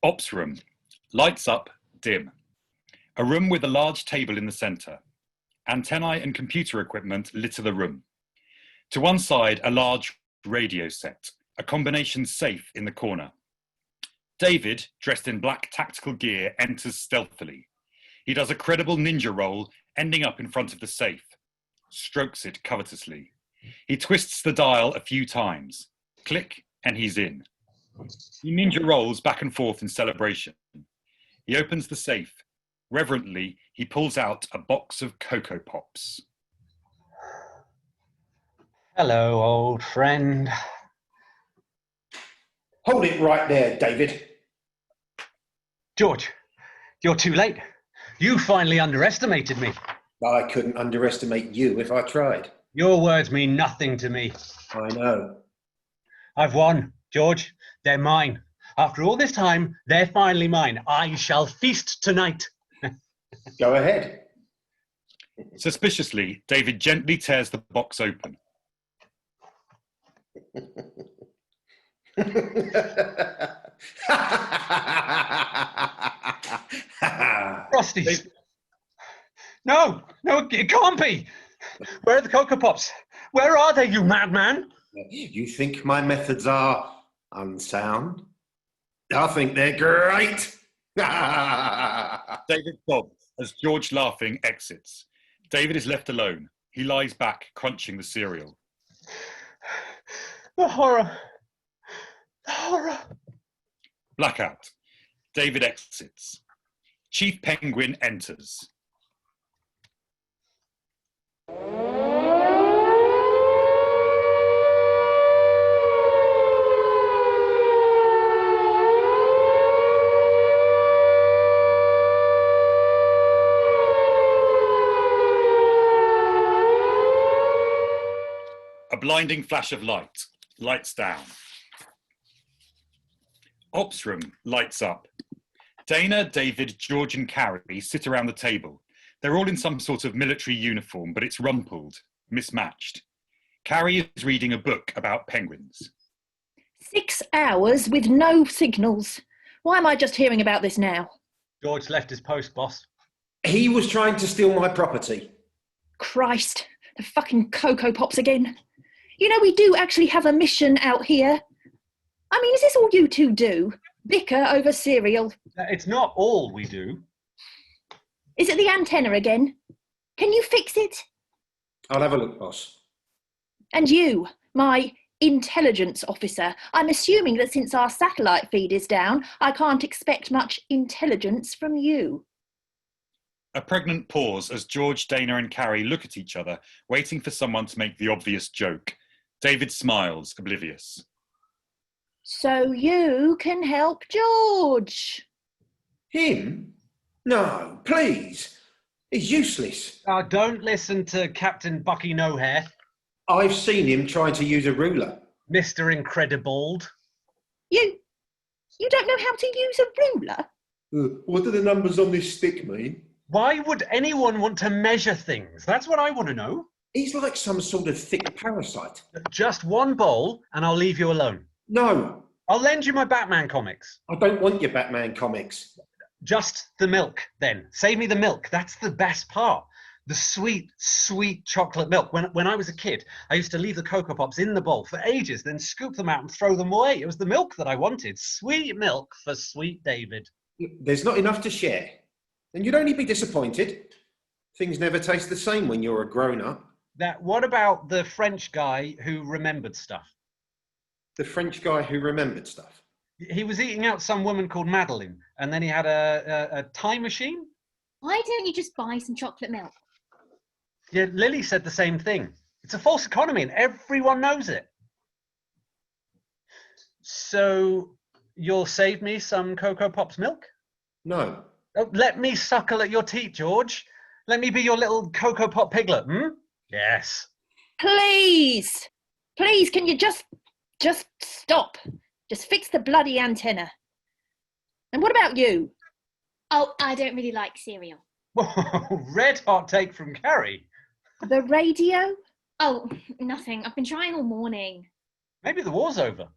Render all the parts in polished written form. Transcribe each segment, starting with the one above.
Ops room. Lights up, dim. A room with a large table in the centre. Antennae and computer equipment litter the room. To one side, a large radio set, a combination safe in the corner. David, dressed in black tactical gear, enters stealthily. He does a credible ninja roll, ending up in front of the safe. Strokes it covetously. He twists the dial a few times. Click, and he's in. He ninja rolls back and forth in celebration. He opens the safe. Reverently, he pulls out a box of Cocoa Pops. Hello, old friend. Hold it right there, David. George, you're too late. You finally underestimated me. I couldn't underestimate you if I tried. Your words mean nothing to me. I know. I've won, George. They're mine. After all this time, they're finally mine. I shall feast tonight. Go ahead. Suspiciously, David gently tears the box open. Frosties. No, it can't be. Where are the Cocoa Pops? Where are they, you madman? You think my methods are unsound? I think they're great. David sobs as George, laughing, exits. David is left alone. He lies back, crunching the cereal. The horror. The horror. Blackout. David exits. Chief Penguin enters. A blinding flash of light. Lights down. Ops room. Lights up. Dana, David, George and Carrie sit around the table. They're all in some sort of military uniform, but it's rumpled, mismatched. Carrie is reading a book about penguins. 6 hours with no signals. Why am I just hearing about this now? George left his post, boss. He was trying to steal my property. Christ, the fucking Cocoa Pops again. You know, we do actually have a mission out here. I mean, is this all you two do? Bicker over cereal? It's not all we do. Is it the antenna again? Can you fix it? I'll have a look, boss. And you, my intelligence officer, I'm assuming that since our satellite feed is down, I can't expect much intelligence from you. A pregnant pause as George, Dana and Carrie look at each other, waiting for someone to make the obvious joke. David smiles, oblivious. So you can help George. Him? No, please. He's useless. Don't listen to Captain Bucky No Hair. I've seen him trying to use a ruler. Mr. Incredible. You don't know how to use a ruler? What do the numbers on this stick mean? Why would anyone want to measure things? That's what I want to know. He's like some sort of thick parasite. Just one bowl and I'll leave you alone. No. I'll lend you my Batman comics. I don't want your Batman comics. Just the milk, then. Save me the milk. That's the best part. The sweet, sweet chocolate milk. When I was a kid, I used to leave the Cocoa Pops in the bowl for ages, then scoop them out and throw them away. It was the milk that I wanted. Sweet milk for sweet David. There's not enough to share. And you'd only be disappointed. Things never taste the same when you're a grown-up. What about the French guy who remembered stuff? The French guy who remembered stuff. He was eating out some woman called Madeline, and then he had a time machine. Why don't you just buy some chocolate milk? Yeah, Lily said the same thing. It's a false economy and everyone knows it. So you'll save me some Cocoa Pops milk? No. Oh, let me suckle at your teat, George. Let me be your little Cocoa Pop piglet, Yes. Please, can you just stop? Just fix the bloody antenna. And what about you? Oh, I don't really like cereal. Whoa, red hot take from Carrie. The radio? Oh, nothing. I've been trying all morning. Maybe the war's over.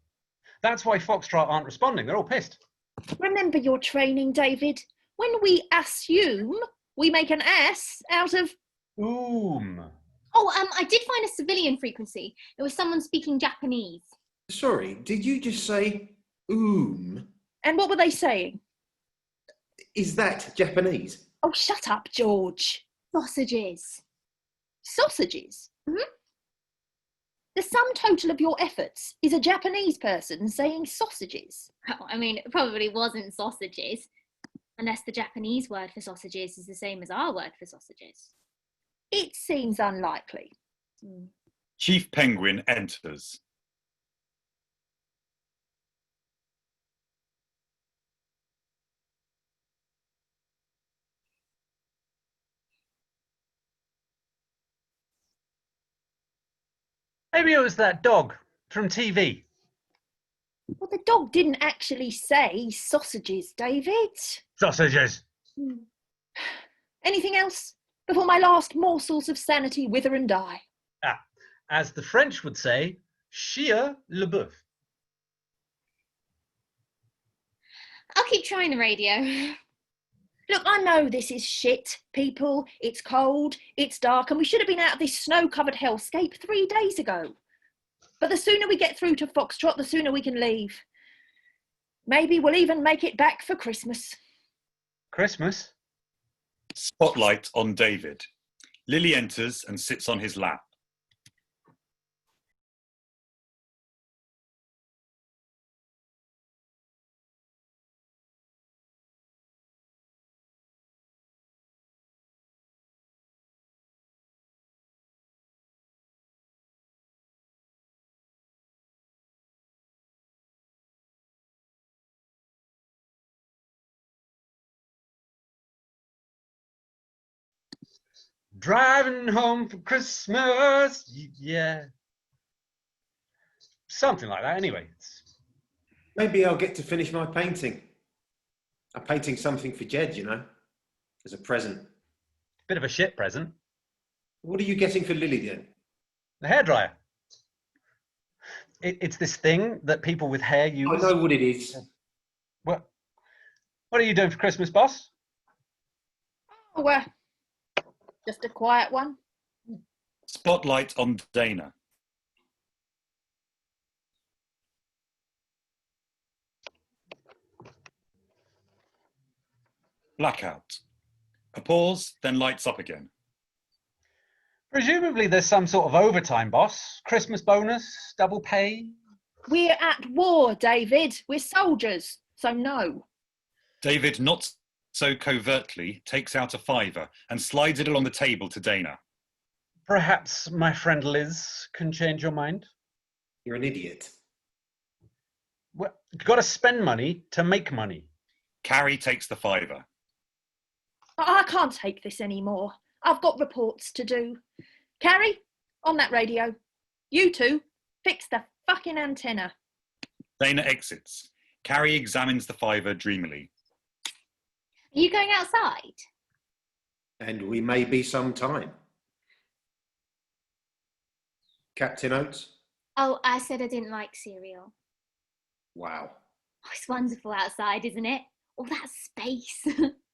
That's why Foxtrot aren't responding. They're all pissed. Remember your training, David. When we assume, we make an S out of... Oh, I did find a civilian frequency. It was someone speaking Japanese. Sorry, did you just say oom? And what were they saying? Is that Japanese? Oh, shut up, George. Sausages. Sausages? Mhm. The sum total of your efforts is a Japanese person saying sausages. Oh, I mean, it probably wasn't sausages. Unless the Japanese word for sausages is the same as our word for sausages. It seems unlikely. Chief Penguin enters. Maybe it was that dog from TV. Well, the dog didn't actually say sausages, David. Sausages. Anything else before my last morsels of sanity wither and die? As the French would say, chien le boeuf. I'll keep trying the radio. Look, I know this is shit, people. It's cold, it's dark, and we should have been out of this snow-covered hellscape 3 days ago. But the sooner we get through to Foxtrot, the sooner we can leave. Maybe we'll even make it back for Christmas. Christmas? Spotlight on David. Lily enters and sits on his lap. Driving home for Christmas. Yeah. Something like that, anyway. Maybe I'll get to finish my painting. I'm painting something for Jed, you know, as a present. Bit of a shit present. What are you getting for Lily then? The hairdryer. It's this thing that people with hair use. I know what it is. What are you doing for Christmas, boss? Oh, just a quiet one. Spotlight on Dana. Blackout. A pause, then lights up again. Presumably there's some sort of overtime, boss. Christmas bonus, double pay. We're at war, David. We're soldiers, so no. David, not so covertly, takes out a fiver and slides it along the table to Dana. Perhaps my friend Liz can change your mind. You're an idiot. Well, you've got to spend money to make money. Carrie takes the fiver. I can't take this anymore. I've got reports to do. Carrie, on that radio. You two, fix the fucking antenna. Dana exits. Carrie examines the fiver dreamily. Are you going outside? And we may be some time. Captain Oates? Oh, I said I didn't like cereal. Wow. Oh, it's wonderful outside, isn't it? All that space.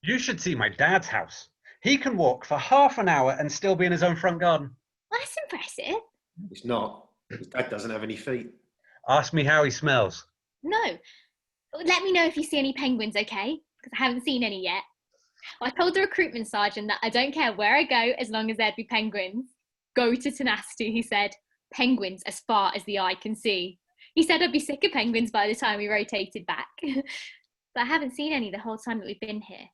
You should see my dad's house. He can walk for half an hour and still be in his own front garden. That's impressive. It's not. His dad doesn't have any feet. Ask me how he smells. No. Let me know if you see any penguins, okay? Because I haven't seen any yet. I told the recruitment sergeant that I don't care where I go as long as there'd be penguins. Go to tenacity, he said. Penguins as far as the eye can see. He said I'd be sick of penguins by the time we rotated back. But I haven't seen any the whole time that we've been here.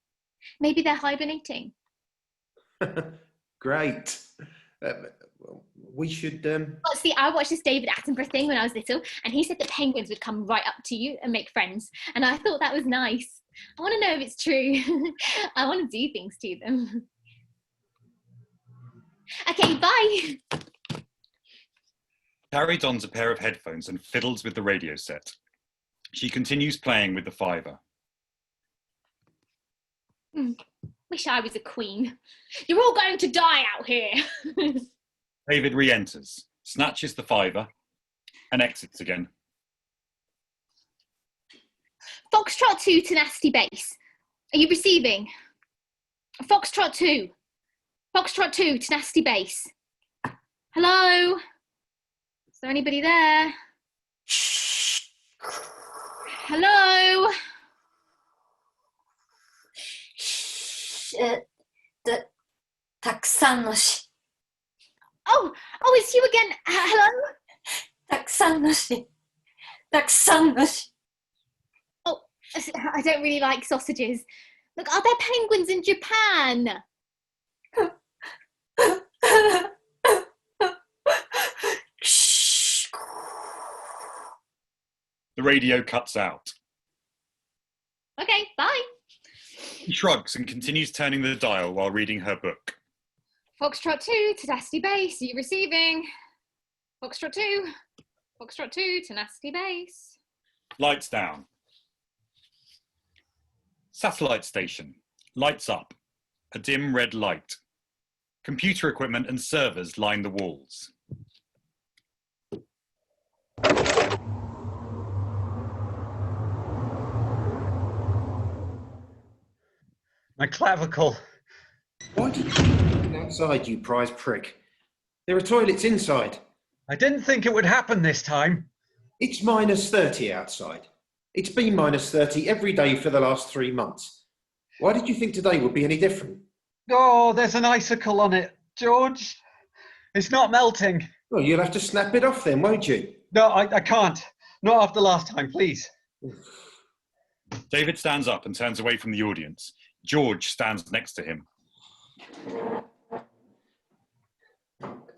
Maybe they're hibernating. Great. We should... Well, see, I watched this David Attenborough thing when I was little, and he said that penguins would come right up to you and make friends. And I thought that was nice. I want to know if it's true. I want to do things to them. Okay, bye. Carrie dons a pair of headphones and fiddles with the radio set. She continues playing with the fiver. Wish I was a queen. You're all going to die out here. David re-enters, snatches the fiver, and exits again. Foxtrot 2 to Nasty Base. Are you receiving? Foxtrot 2. Foxtrot 2 to Nasty Base. Hello? Is there anybody there? Hello? Oh, it's you again. Hello? Oh, I don't really like sausages. Look, are there penguins in Japan? The radio cuts out. Okay, bye. He shrugs and continues turning the dial while reading her book. Foxtrot 2 to Nasty Base. Are you receiving? Foxtrot 2. Foxtrot 2 to Nasty Base. Lights down. Satellite station. Lights up. A dim red light. Computer equipment and servers line the walls. My clavicle. Why did you go outside, you prize prick? There are toilets inside. I didn't think it would happen this time. It's -30 outside. It's been -30 every day for the last 3 months. Why did you think today would be any different? Oh, there's an icicle on it, George. It's not melting. Well, you'll have to snap it off then, won't you? No, I can't. Not after last time, please. David stands up and turns away from the audience. George stands next to him.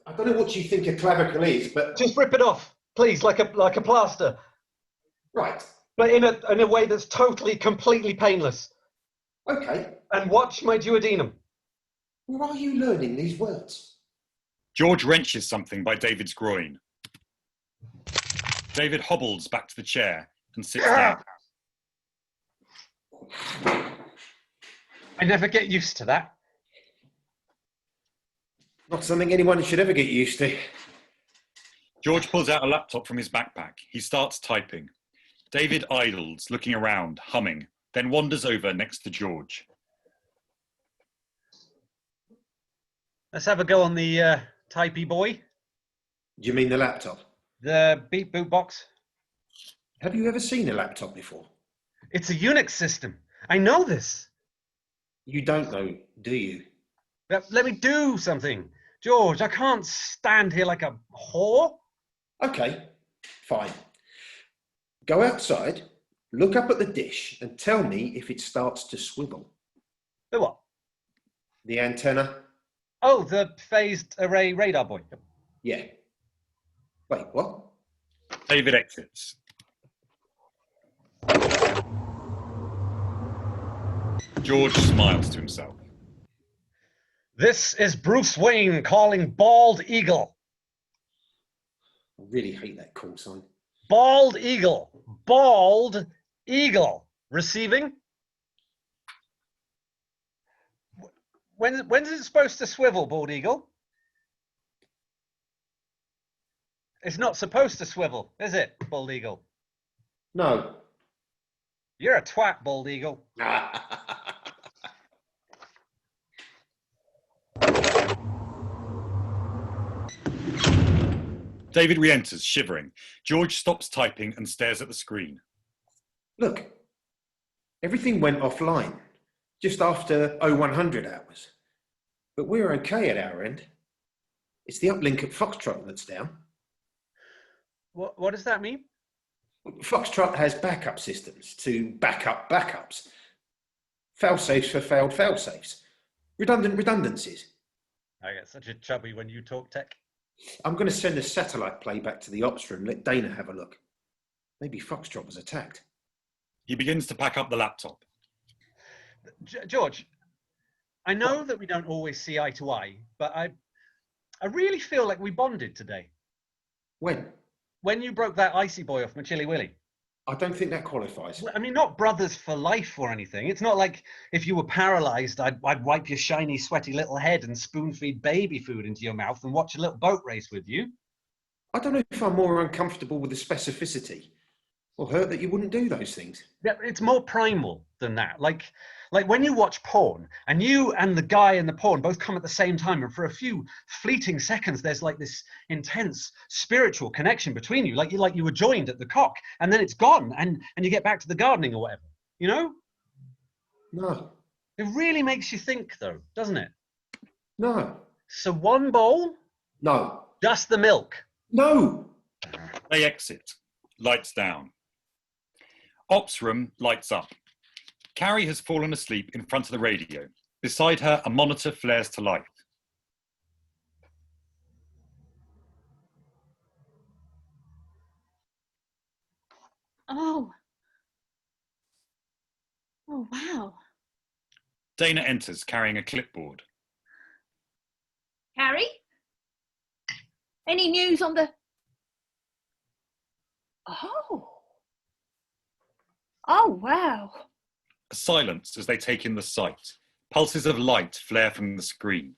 I don't know what you think a clavicle is, but... Just rip it off, please, like a plaster. Right. But in a way that's totally, completely painless. Okay. And watch my duodenum. Where are you learning these words? George wrenches something by David's groin. David hobbles back to the chair and sits down. I never get used to that. Not something anyone should ever get used to. George pulls out a laptop from his backpack. He starts typing. David idles, looking around, humming, then wanders over next to George. Let's have a go on the typey boy. Do you mean the laptop? The beep boot box. Have you ever seen a laptop before? It's a Unix system. I know this. You don't know, do you? Let me do something. George, I can't stand here like a whore. Okay, fine. Go outside, look up at the dish and tell me if it starts to swivel. The what? The antenna? Oh, the phased array radar boy. Yeah. Wait, what? David exits. George smiles to himself. This is Bruce Wayne calling Bald Eagle. I really hate that call sign. Bald Eagle. Bald Eagle. Receiving? When's it supposed to swivel, Bald Eagle? It's not supposed to swivel, is it, Bald Eagle? No. You're a twat, Bald Eagle. David re-enters, shivering. George stops typing and stares at the screen. Look, everything went offline just after 0100 hours. But we're okay at our end. It's the uplink at Foxtrot that's down. What does that mean? Foxtrot has backup systems to back up backups. Fail-safes for failed fail-safes. Redundant redundancies. I get such a chubby when you talk tech. I'm going to send a satellite play back to the ops room, let Dana have a look. Maybe Foxtrot was attacked. He begins to pack up the laptop. George, I know that we don't always see eye to eye, but I really feel like we bonded today. When? When you broke that icy boy off my Chilly Willy. I don't think that qualifies. I mean, not brothers for life or anything. It's not like if you were paralyzed, I'd wipe your shiny, sweaty little head and spoon-feed baby food into your mouth and watch a little boat race with you. I don't know if I'm more uncomfortable with the specificity. Or hurt that you wouldn't do those things. Yeah, it's more primal than that. Like when you watch porn and you and the guy in the porn both come at the same time, and for a few fleeting seconds, there's like this intense spiritual connection between you, like you were joined at the cock, and then it's gone, and you get back to the gardening or whatever. You know? No. It really makes you think, though, doesn't it? No. So one bowl, No. just the milk. No. They exit. Lights down. Ops room lights up. Carrie has fallen asleep in front of the radio. Beside her, a monitor flares to life. Oh. Oh, wow. Dana enters, carrying a clipboard. Carrie? Any news on the... Oh. Oh, wow. A silence as they take in the sight. Pulses of light flare from the screen.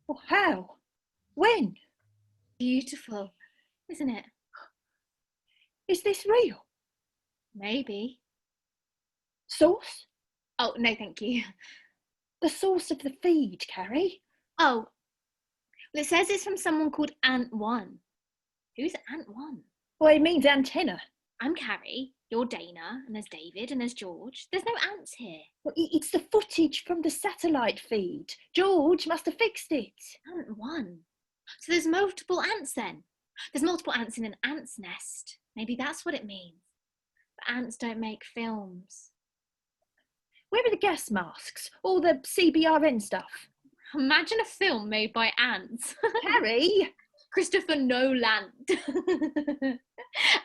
Well, how? When? Beautiful, isn't it? Is this real? Maybe. Source? Oh, no, thank you. The source of the feed, Carrie? Oh, well, it says it's from someone called Ant1. Who's Ant1? Well, it means antenna. I'm Carrie, you're Dana, and there's David, and there's George. There's no ants here. Well, it's the footage from the satellite feed. George must have fixed it. Ant1. So there's multiple ants then. There's multiple ants in an ant's nest. Maybe that's what it means. But ants don't make films. Where are the gas masks? All the CBRN stuff? Imagine a film made by ants. Carrie! Christopher Nolan.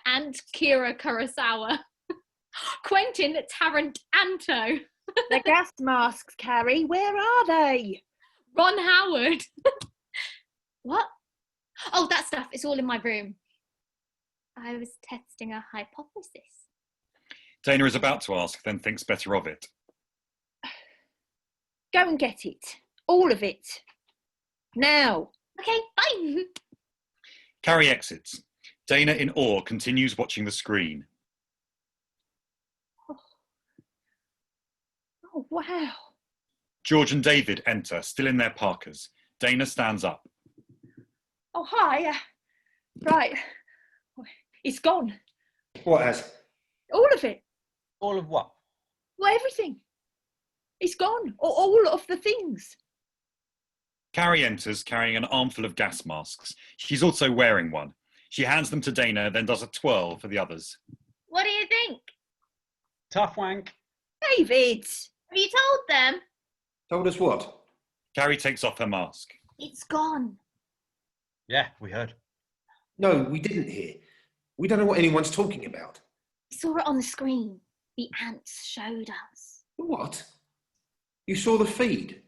And Kira Kurosawa. Quentin Tarantanto. The gas masks, Carrie, where are they? Ron Howard. What? Oh, that stuff. It's all in my room. I was testing a hypothesis. Dana is about to ask, then thinks better of it. Go and get it. All of it. Now. Okay, bye. Carrie exits. Dana, in awe, continues watching the screen. Oh, wow. George and David enter, still in their parkas. Dana stands up. Oh, hi. Right. It's gone. What has? All of it. All of what? Well, everything. It's gone. All of the things. Carrie enters, carrying an armful of gas masks. She's also wearing one. She hands them to Dana, then does a twirl for the others. What do you think? Tough wank. David! Have you told them? Told us what? Carrie takes off her mask. It's gone. Yeah, we heard. No, we didn't hear. We don't know what anyone's talking about. We saw it on the screen. The ants showed us. What? You saw the feed?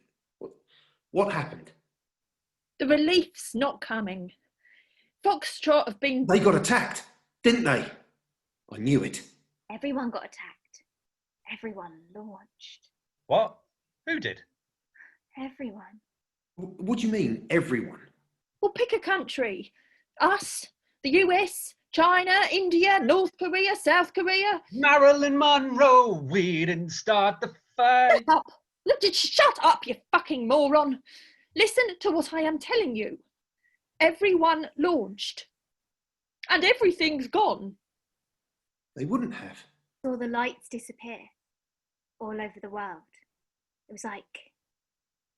What happened? The relief's not coming. Foxtrot have been... They got attacked, didn't they? I knew it. Everyone got attacked. Everyone launched. What? Who did? Everyone. What do you mean, everyone? Well, pick a country. Us, the US, China, India, North Korea, South Korea. Marilyn Monroe, we didn't start the fight. Shut up. Look, shut up, you fucking moron. Listen to what I am telling you. Everyone launched. And everything's gone. They wouldn't have. Saw the lights disappear all over the world. It was like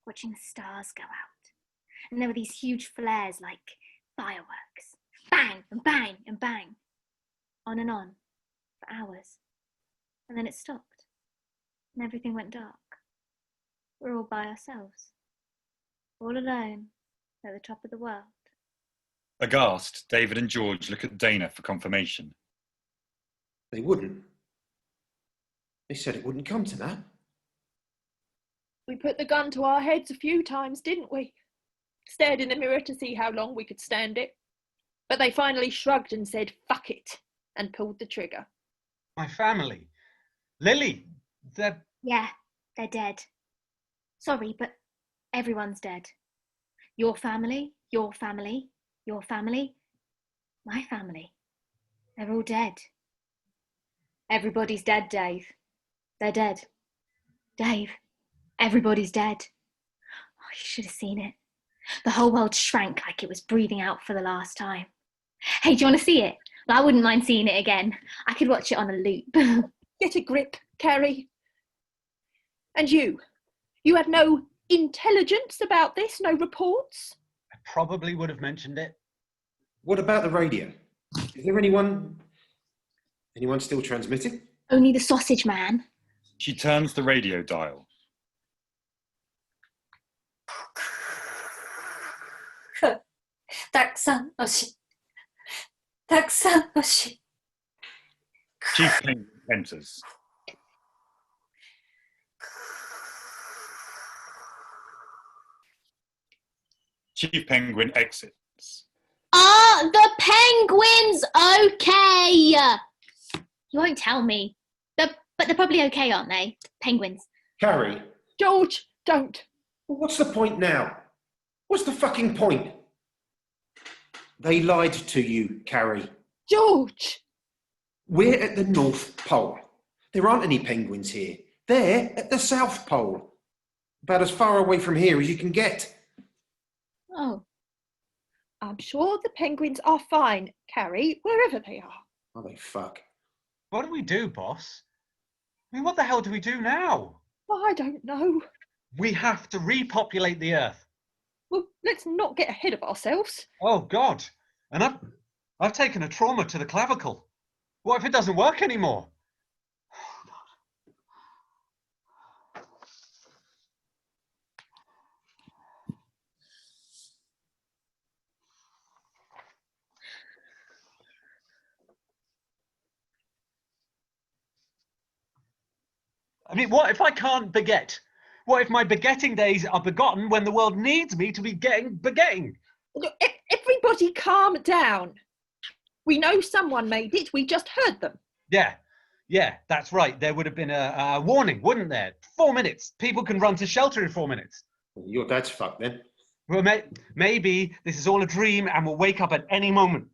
watching the stars go out. And there were these huge flares like fireworks. Bang and bang and bang. On and on for hours. And then it stopped. And everything went dark. We're all by ourselves. All alone at the top of the world. Aghast, David and George look at Dana for confirmation. They wouldn't. They said it wouldn't come to that. We put the gun to our heads a few times, didn't we? Stared in the mirror to see how long we could stand it. But they finally shrugged and said, fuck it, and pulled the trigger. My family. Lily, they're... Yeah, they're dead. Sorry, but everyone's dead. Your family, your family, your family, my family. They're all dead. Everybody's dead, Dave. They're dead. Dave, everybody's dead. Oh, you should have seen it. The whole world shrank like it was breathing out for the last time. Hey, do you want to see it? I wouldn't mind seeing it again. I could watch it on a loop. Get a grip, Carrie. And you had no intelligence about this, no reports? I probably would have mentioned it. What about the radio? Is there anyone still transmitting? Only the sausage man. She turns the radio dial. Chief Penguin enters. Chief Penguin exits. Are the penguins okay? You won't tell me. But they're probably okay, aren't they? Penguins. Carrie, George, don't. what's the point now? What's the fucking point? They lied to you, Carrie. George! We're at the North Pole. There aren't any penguins here. They're at the South Pole. About as far away from here as you can get. Oh. I'm sure the penguins are fine, Carrie, wherever they are. Oh, they fuck. What do we do, boss? I mean, what the hell do we do now? I don't know. We have to repopulate the Earth. Well, let's not get ahead of ourselves. Oh, God. And I've taken a trauma to the clavicle. What if it doesn't work anymore? I mean, what if I can't beget? What if my begetting days are begotten when the world needs me to be begetting? Look, everybody calm down. We know someone made it, we just heard them. Yeah, that's right. There would have been a warning, wouldn't there? 4 minutes. People can run to shelter in 4 minutes. Your dad's fucked then. Well, maybe this is all a dream and we'll wake up at any moment.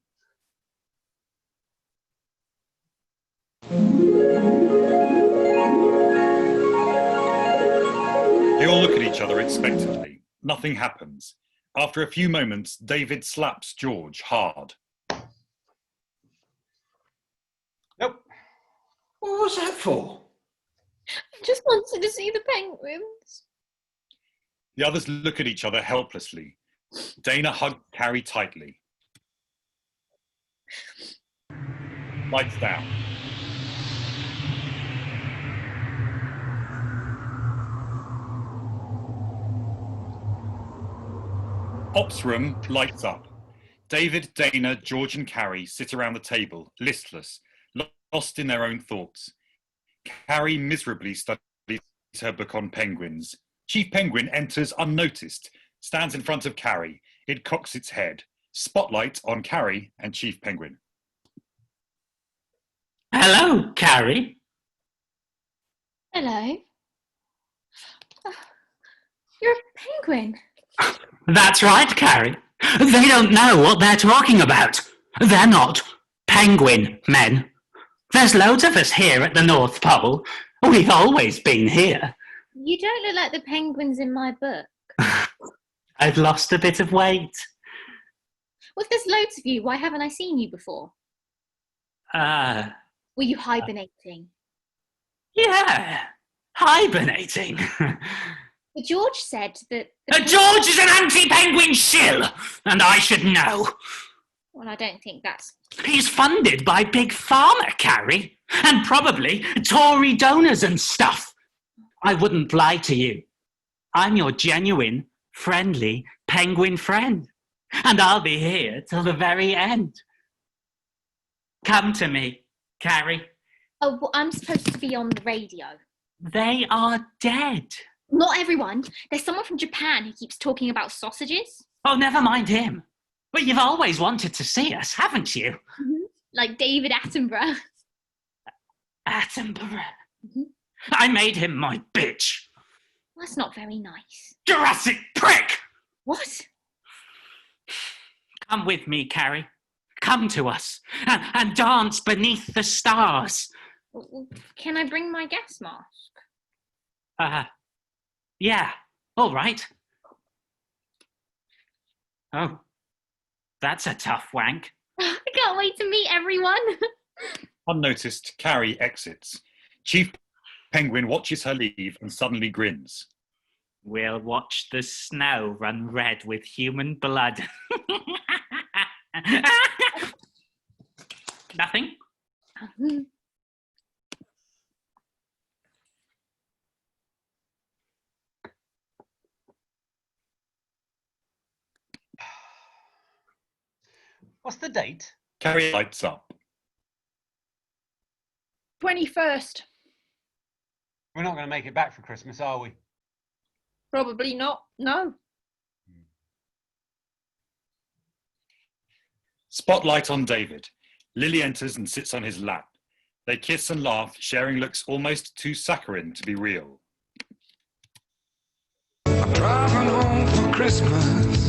They all look at each other expectantly. Nothing happens. After a few moments, David slaps George hard. Nope. What was that for? I just wanted to see the penguins. The others look at each other helplessly. Dana hugged Carrie tightly. Lights down. Ops room lights up. David, Dana, George and Carrie sit around the table, listless, lost in their own thoughts. Carrie miserably studies her book on penguins. Chief Penguin enters unnoticed, stands in front of Carrie. It cocks its head. Spotlight on Carrie and Chief Penguin. Hello, Carrie. Hello. Oh, you're a penguin. That's right, Carrie. They don't know what they're talking about. They're not penguin men. There's loads of us here at the North Pole. We've always been here. You don't look like the penguins in my book. I've lost a bit of weight. Well, if there's loads of you, why haven't I seen you before? Were you hibernating? Yeah, hibernating. But George said that... George is an anti-penguin shill, and I should know. Well, I don't think that's... He's funded by Big Pharma, Carrie, and probably Tory donors and stuff. I wouldn't lie to you. I'm your genuine, friendly penguin friend, and I'll be here till the very end. Come to me, Carrie. Oh, well, I'm supposed to be on the radio. They are dead. Not everyone. There's someone from Japan who keeps talking about sausages. Oh, never mind him. But you've always wanted to see us, haven't you? Mm-hmm. Like David Attenborough. Attenborough. Mm-hmm. I made him my bitch. That's not very nice. Jurassic prick! What? Come with me, Carrie. Come to us and dance beneath the stars. Can I bring my gas mask? Yeah, all right. Oh, that's a tough wank. I can't wait to meet everyone. Unnoticed, Carrie exits. Chief Penguin watches her leave and suddenly grins. We'll watch the snow run red with human blood. Nothing? What's the date? Carrie lights up. 21st. We're not going to make it back for Christmas, are we? Probably not. No. Spotlight on David. Lily enters and sits on his lap. They kiss and laugh, sharing looks almost too saccharine to be real. I'm driving home for Christmas.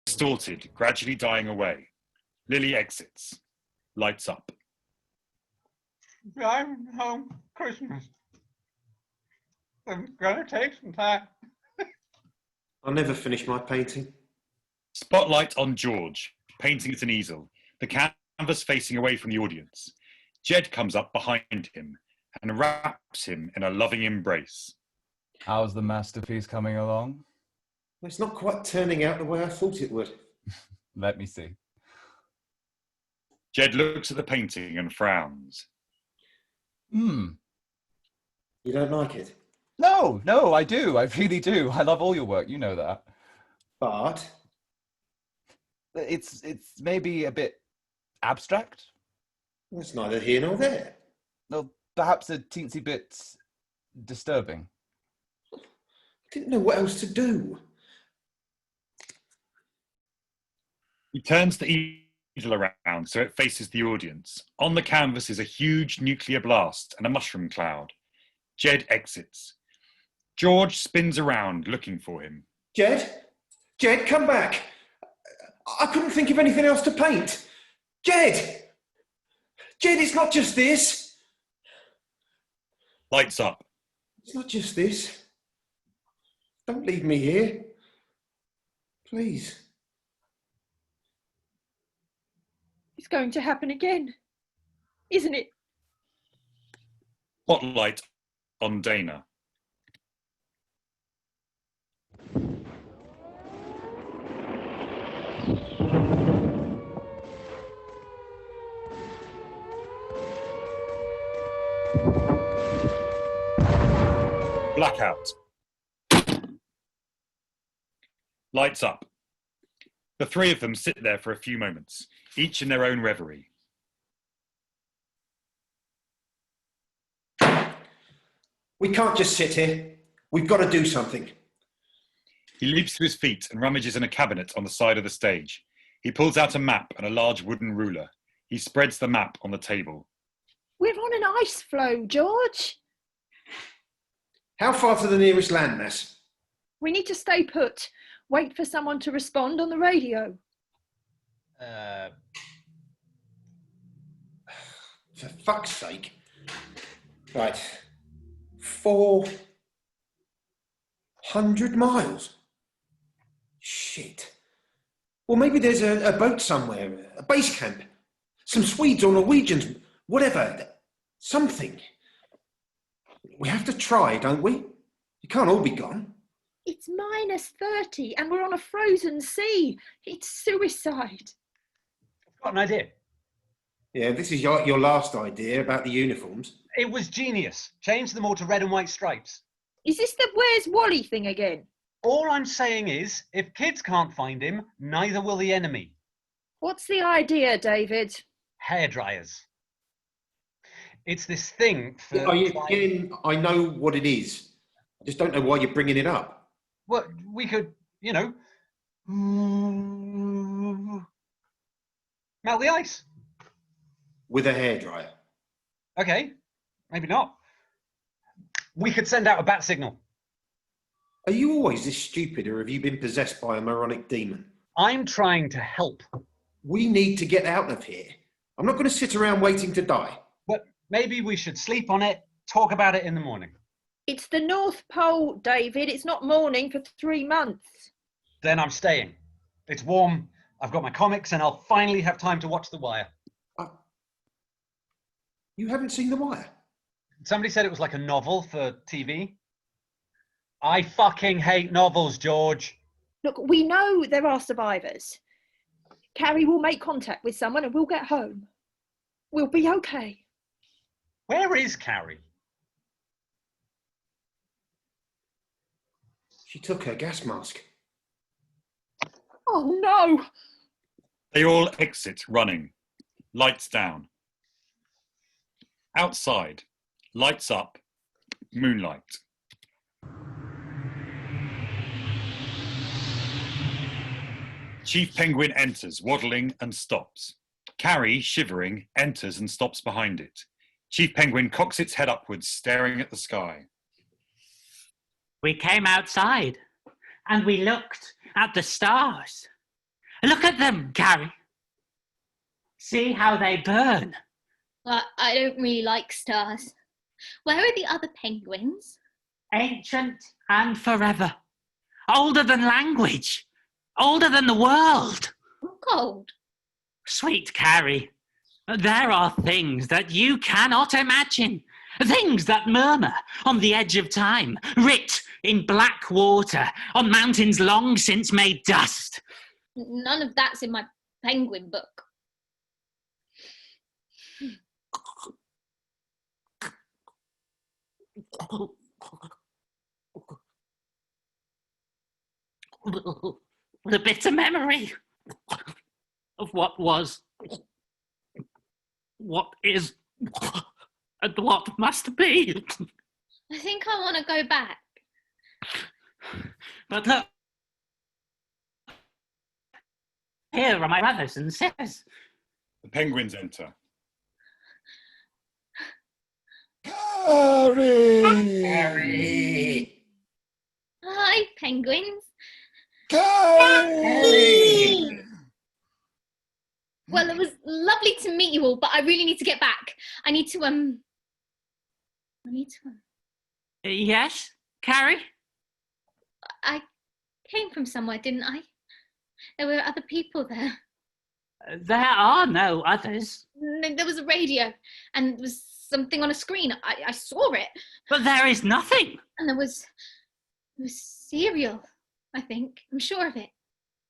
Distorted, gradually dying away. Lily exits. Lights up. Driving home for Christmas. I'm going to take some time. I'll never finish my painting. Spotlight on George, painting at an easel, the canvas facing away from the audience. Jed comes up behind him and wraps him in a loving embrace. How's the masterpiece coming along? It's not quite turning out the way I thought it would. Let me see. Jed looks at the painting and frowns. You don't like it? No, I do. I really do. I love all your work. You know that. But It's maybe a bit abstract. that's neither here nor there. Well, perhaps a teensy bit disturbing. I didn't know what else to do. He turns the easel around so it faces the audience. On the canvas is a huge nuclear blast and a mushroom cloud. Jed exits. George spins around looking for him. Jed? Jed, come back. I couldn't think of anything else to paint. Jed! Jed, it's not just this. Lights up. It's not just this. Don't leave me here. Please. It's going to happen again, isn't it? Spotlight on Dana. Blackout. Lights up. The three of them sit there for a few moments, each in their own reverie. We can't just sit here. We've got to do something. He leaps to his feet and rummages in a cabinet on the side of the stage. He pulls out a map and a large wooden ruler. He spreads the map on the table. We're on an ice floe, George. How far to the nearest landmass? We need to stay put. Wait for someone to respond on the radio. For fuck's sake. Right. 400 miles. Shit. Well, maybe there's a boat somewhere, a base camp. Some Swedes or Norwegians, whatever. Something. We have to try, don't we? You can't all be gone. It's -30 and we're on a frozen sea. It's suicide. I've got an idea. Yeah, this is your last idea about the uniforms. It was genius. Change them all to red and white stripes. Is this the Where's Wally thing again? All I'm saying is, if kids can't find him, neither will the enemy. What's the idea, David? Hairdryers. It's this thing for... Are you getting... I know what it is. I just don't know why you're bringing it up. Well, we could, you know... melt the ice. With a hairdryer. Okay, maybe not. We could send out a bat signal. Are you always this stupid, or have you been possessed by a moronic demon? I'm trying to help. We need to get out of here. I'm not going to sit around waiting to die. But maybe we should sleep on it, talk about it in the morning. It's the North Pole, David. It's not morning for 3 months. Then I'm staying. It's warm, I've got my comics, and I'll finally have time to watch The Wire. You haven't seen The Wire? Somebody said it was like a novel for TV. I fucking hate novels, George. Look, we know there are survivors. Carrie will make contact with someone and we'll get home. We'll be okay. Where is Carrie? She took her gas mask. Oh no! They all exit, running. Lights down. Outside. Lights up. Moonlight. Chief Penguin enters, waddling, and stops. Carrie, shivering, enters and stops behind it. Chief Penguin cocks its head upwards, staring at the sky. We came outside and we looked at the stars. Look at them, Carrie. See how they burn. I don't really like stars. Where are the other penguins? Ancient and forever. Older than language. Older than the world. I'm cold. Sweet Carrie, there are things that you cannot imagine. Things that murmur on the edge of time, writ in black water, on mountains long since made dust. None of that's in my penguin book. The bitter memory of what was, what is, and what must be. I think I want to go back. But look, here are my brothers and sisters. The penguins enter. Carrie! Hi, penguins. Carrie! Well, it was lovely to meet you all, but I really need to get back. I need to. Yes, Carrie? I came from somewhere, didn't I? There were other people there. There are no others. There was a radio, and there was something on a screen. I saw it. But there is nothing. And there was cereal, I think. I'm sure of it.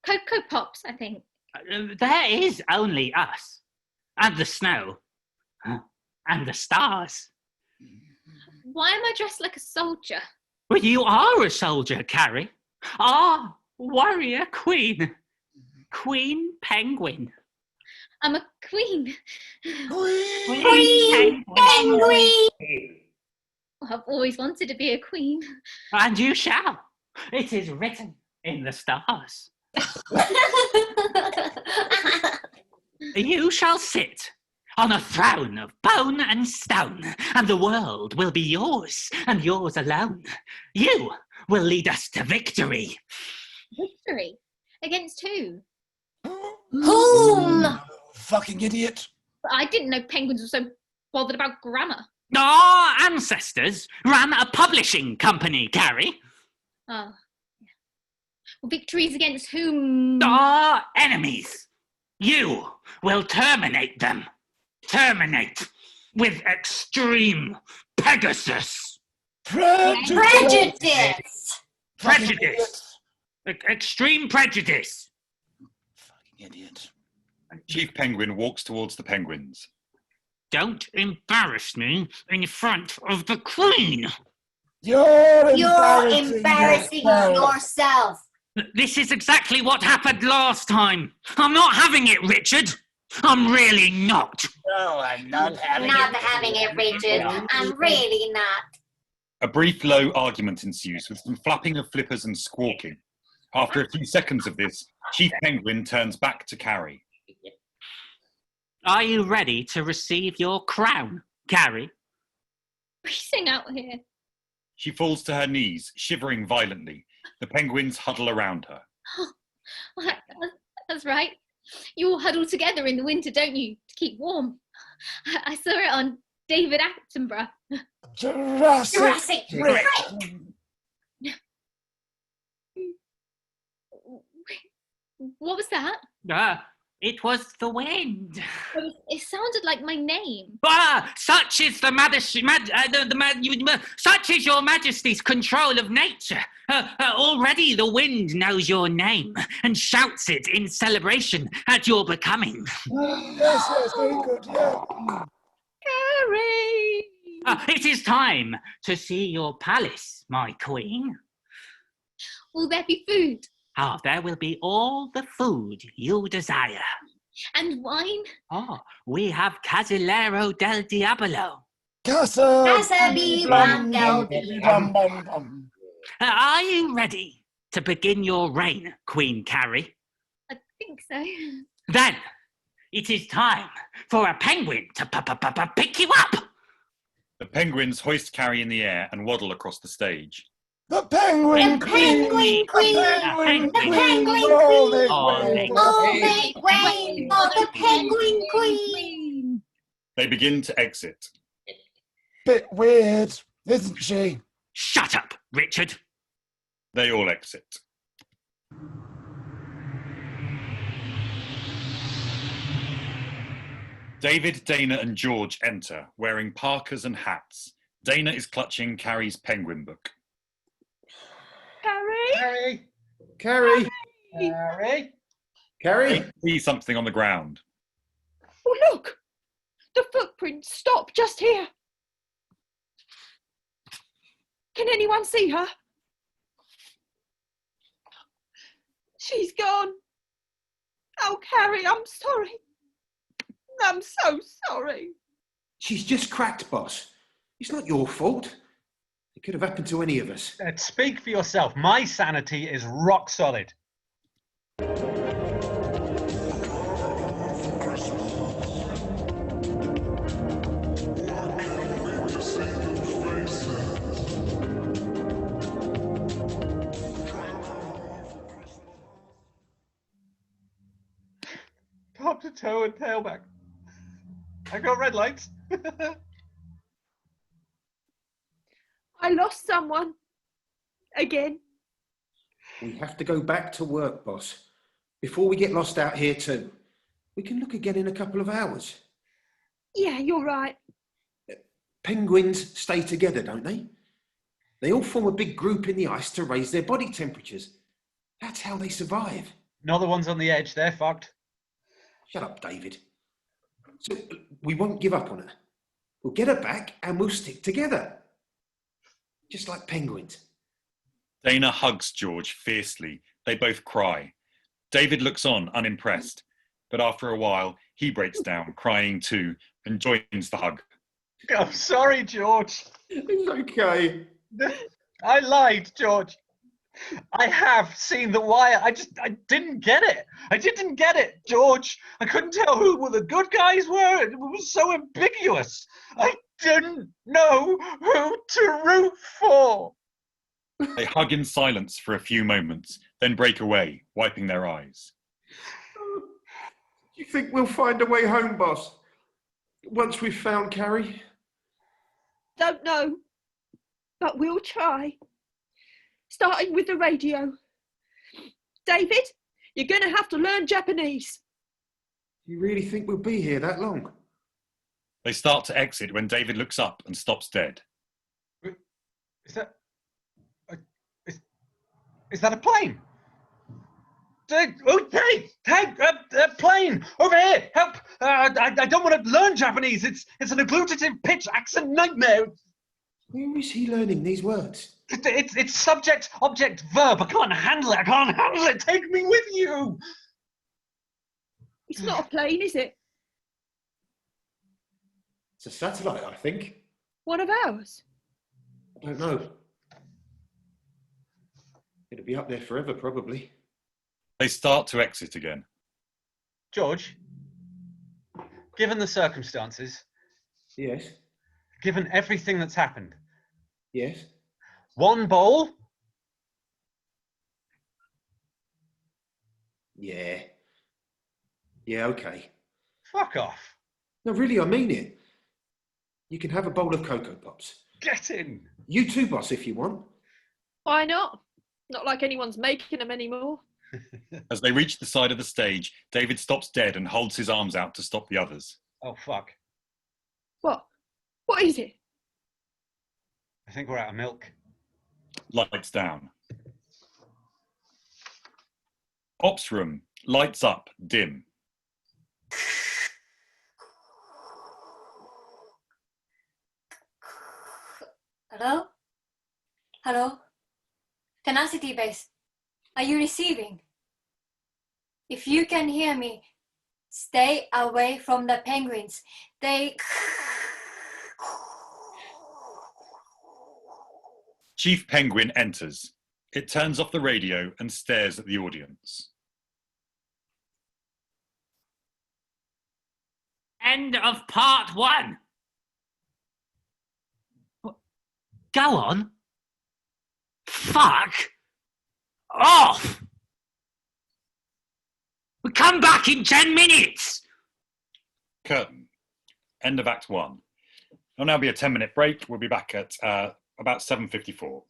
Cocoa Pops, I think. There is only us. And the snow. And the stars. Why am I dressed like a soldier? Well, you are a soldier, Carrie. Ah, warrior queen. Queen Penguin. I'm a queen. Queen Penguin. I've always wanted to be a queen. And you shall. It is written in the stars. You shall sit on a throne of bone and stone, and the world will be yours, and yours alone. You will lead us to victory. Victory? Against who? Whom? Fucking idiot. I didn't know penguins were so bothered about grammar. Our ancestors ran a publishing company, Carrie. Oh. Well, victories against whom? Our enemies. You will terminate them. Terminate with extreme Pegasus. Prejudice! Prejudice. Extreme prejudice. Fucking idiot. Chief Penguin walks towards the penguins. Don't embarrass me in front of the Queen. You're embarrassing yourself. This is exactly what happened last time. I'm not having it, Richard. I'm really not. No, I'm not having it, Richard. I'm really not. A brief low argument ensues with some flapping of flippers and squawking. After a few seconds of this, Chief Penguin turns back to Carrie. Are you ready to receive your crown, Carrie? Freezing out here. She falls to her knees, shivering violently. The penguins huddle around her. That's right. You all huddle together in the winter, don't you, to keep warm? I saw it on David Attenborough. Jurassic Rick. What was that? It was the wind. It sounded like my name. Such is such is your Majesty's control of nature. Already the wind knows your name and shouts it in celebration at your becoming. Yes, very good, yeah. Carrie! It is time to see your palace, my queen. Will there be food? There will be all the food you desire. And wine? We have Casillero del Diabolo. Are you ready to begin your reign, Queen Carrie? I think so. Then, it is time for a penguin to pick you up. The penguins hoist Carrie in the air and waddle across the stage. The penguin queen! The penguin queen! The penguin queen! They begin to exit. Bit weird, isn't she? Shut up, Richard. They all exit. David, Dana and George enter, wearing parkas and hats. Dana is clutching Carrie's penguin book. Carrie! Carrie! Carrie! Carrie! They see something on the ground. Oh, look! The footprints stop just here. Can anyone see her? She's gone. Oh, Carrie, I'm sorry. I'm so sorry. She's just cracked, boss. It's not your fault. It could have happened to any of us. Speak for yourself. My sanity is rock solid. Top to toe and tailback. I got red lights. I lost someone. Again. We have to go back to work, boss. Before we get lost out here too. We can look again in a couple of hours. Yeah, you're right. Penguins stay together, don't they? They all form a big group in the ice to raise their body temperatures. That's how they survive. Not the ones on the edge, they're fucked. Shut up, David. So we won't give up on her. We'll get her back and we'll stick together. Just like penguins. Dana hugs George fiercely. They both cry. David looks on, unimpressed. But after a while, he breaks down, crying too, and joins the hug. I'm sorry, George. It's okay. I lied, George. I have seen The Wire. I didn't get it. I didn't get it, George. I couldn't tell who the good guys were. It was so ambiguous. I didn't know who to root for. They hug in silence for a few moments, then break away, wiping their eyes. Do you think we'll find a way home, boss? Once we've found Carrie? Don't know. But we'll try. Starting with the radio. David, you're going to have to learn Japanese. You really think we'll be here that long? They start to exit when David looks up and stops dead. Is that a plane? Hey, plane over here! Help! I don't want to learn Japanese. It's an agglutinative pitch accent nightmare. Where is he learning these words? It's subject, object, verb. I can't handle it. I can't handle it. Take me with you. It's not a plane, is it? It's a satellite, I think. One of ours? I don't know. It'll be up there forever, probably. They start to exit again. George, given the circumstances, Yes. given everything that's happened, Yes. one bowl? Yeah. Yeah, okay. Fuck off. No, really, I mean it. You can have a bowl of Cocoa Pops. Get in. You too, boss, if you want. Why not? Not like anyone's making them anymore. As they reach the side of the stage, David stops dead and holds his arms out to stop the others. Oh, fuck. What? What is it? I think we're out of milk. Lights down. Ops room. Lights up. Dim. Hello? Hello? Tenacity base, are you receiving? If you can hear me, stay away from the penguins. They... Chief Penguin enters. It turns off the radio and stares at the audience. End of part 1. Go on. Fuck off. We'll come back in 10 minutes. Curtain. End of Act 1. There'll now be a 10-minute break. We'll be back at about 7:54.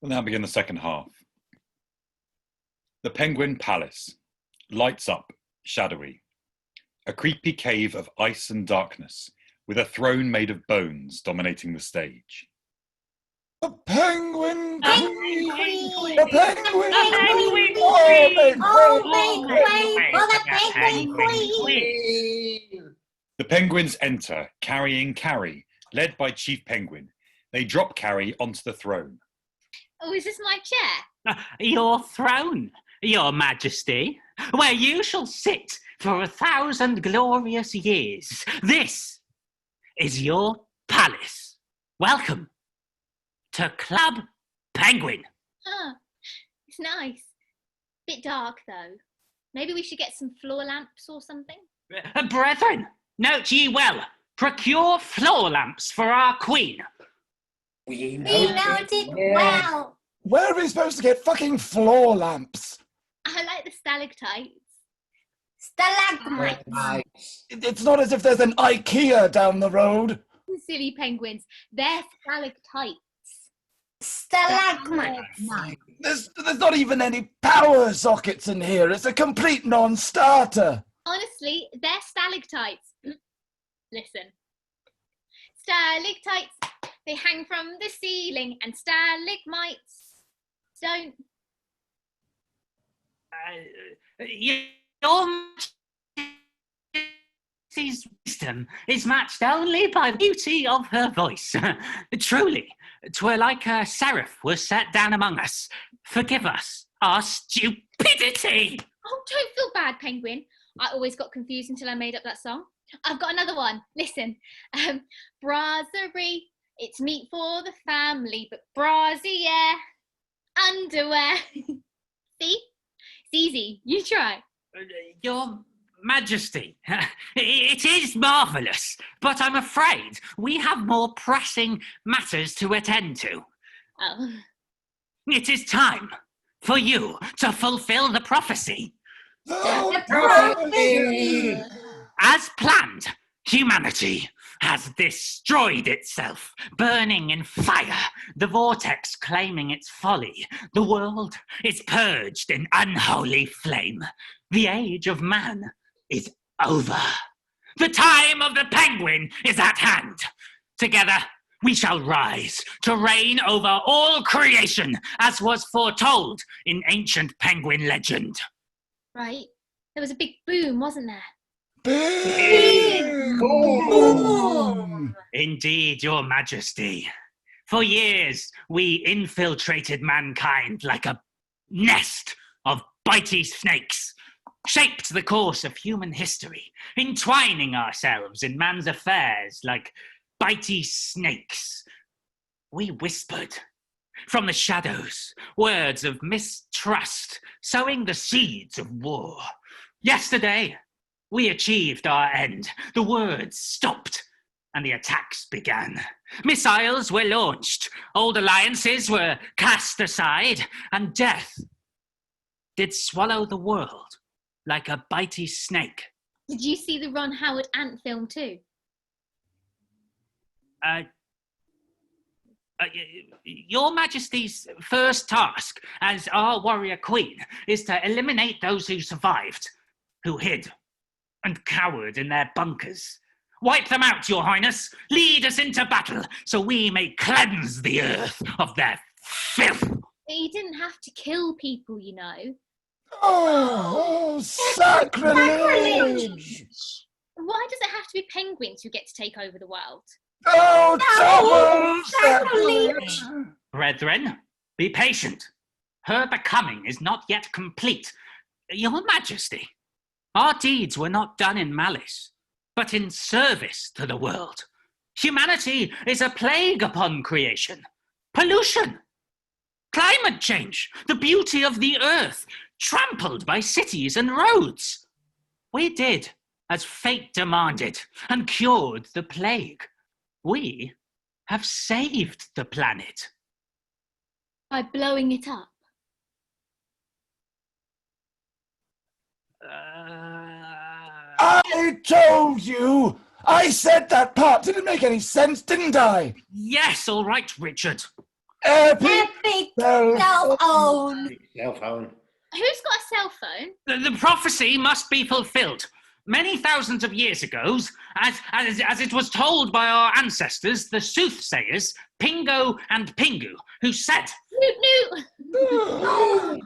We'll now begin the second half. The Penguin Palace. Lights up, shadowy. A creepy cave of ice and darkness, with a throne made of bones dominating the stage. The penguin Penguin queen. queen. The penguin Penguin queen. Oh, the penguin queen. The penguins enter, carrying Carrie, led by Chief Penguin. They drop Carrie onto the throne. Oh, is this my chair? Your throne, your majesty, where you shall sit for 1,000 glorious years. This is your palace. Welcome to Club Penguin. Oh, it's nice. Bit dark, though. Maybe we should get some floor lamps or something? Brethren, note ye well, procure floor lamps for our queen. We noted well. Where are we supposed to get fucking floor lamps? I like the stalactites. Stalagmites. It's not as if there's an IKEA down the road. Silly penguins. They're stalactites. Stalagmites. There's not even any power sockets in here. It's a complete non-starter. Honestly, they're stalactites. Listen. Stalactites, they hang from the ceiling, and stalagmites don't. Your majesty's wisdom is matched only by the beauty of her voice. Truly, 'twere like a seraph was set down among us. Forgive us our stupidity. Oh, don't feel bad, Penguin. I always got confused until I made up that song. I've got another one. Listen. Brasserie, it's meat for the family, but brassiere, underwear. See? It's easy. You try. Your Majesty, it is marvellous, but I'm afraid we have more pressing matters to attend to. Oh. It is time for you to fulfill the prophecy. The prophecy. As planned, humanity has destroyed itself, burning in fire, the vortex claiming its folly. The world is purged in unholy flame. The age of man is over. The time of the penguin is at hand. Together, we shall rise to reign over all creation, as was foretold in ancient penguin legend. Right. There was a big boom, wasn't there? Big boom. Indeed, Your Majesty. For years, we infiltrated mankind like a nest of bitey snakes, shaped the course of human history, entwining ourselves in man's affairs like bitey snakes. We whispered from the shadows words of mistrust, sowing the seeds of war. Yesterday, we achieved our end. The words stopped and the attacks began. Missiles were launched, old alliances were cast aside, and death did swallow the world like a bitey snake. Did you see the Ron Howard Ant film too? Your Majesty's first task as our warrior queen is to eliminate those who survived, who hid and cowered in their bunkers. Wipe them out, Your Highness. Lead us into battle so we may cleanse the earth of their filth. He didn't have to kill people, you know. Oh, sacrilege! Why does it have to be penguins who get to take over the world? Oh, double sacrilege! Brethren, be patient. Her becoming is not yet complete. Your Majesty, our deeds were not done in malice, but in service to the world. Humanity is a plague upon creation. Pollution, climate change, the beauty of the earth, trampled by cities and roads. We did as fate demanded and cured the plague. We have saved the planet. By blowing it up. I told you! I said that part didn't make any sense, didn't I? Yes, all right, Richard. Epic cell phone. Cell phone. Who's got a cell phone? The prophecy must be fulfilled. Many thousands of years ago, as it was told by our ancestors, the soothsayers, Pingo and Pingu, who said, Newt, Newt.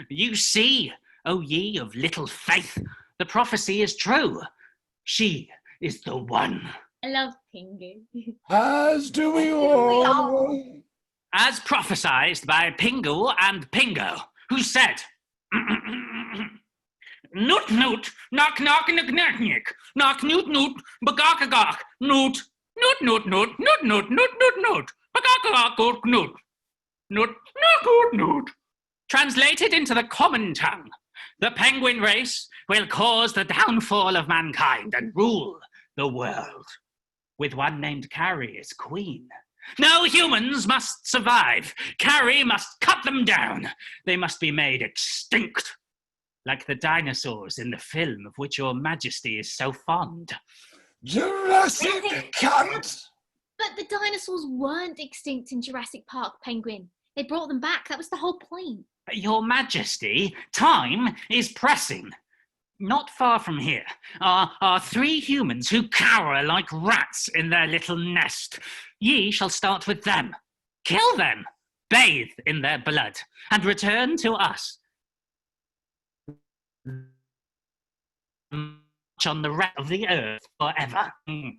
You see, O ye of little faith, the prophecy is true. She is the one. I love Pingu. As do we all. As prophesied by Pingu and Pingo, who said, Noot noot, knock knock knock knock knock, knock noot noot, bagak gak, noot, noot noot noot, noot noot noot noot noot, bagak gak noot, noot noot noot. Translated into the common tongue, the penguin race will cause the downfall of mankind and rule the world, with one named Carrie as queen. No humans must survive. Carrie must cut them down. They must be made extinct, like the dinosaurs in the film of which your majesty is so fond. Jurassic cunt! But the dinosaurs weren't extinct in Jurassic Park, Penguin. They brought them back. That was the whole point. Your majesty, time is pressing. Not far from here are 3 humans who cower like rats in their little nest. Ye shall start with them, kill them, bathe in their blood, and return to us. March on the rest of the earth forever. I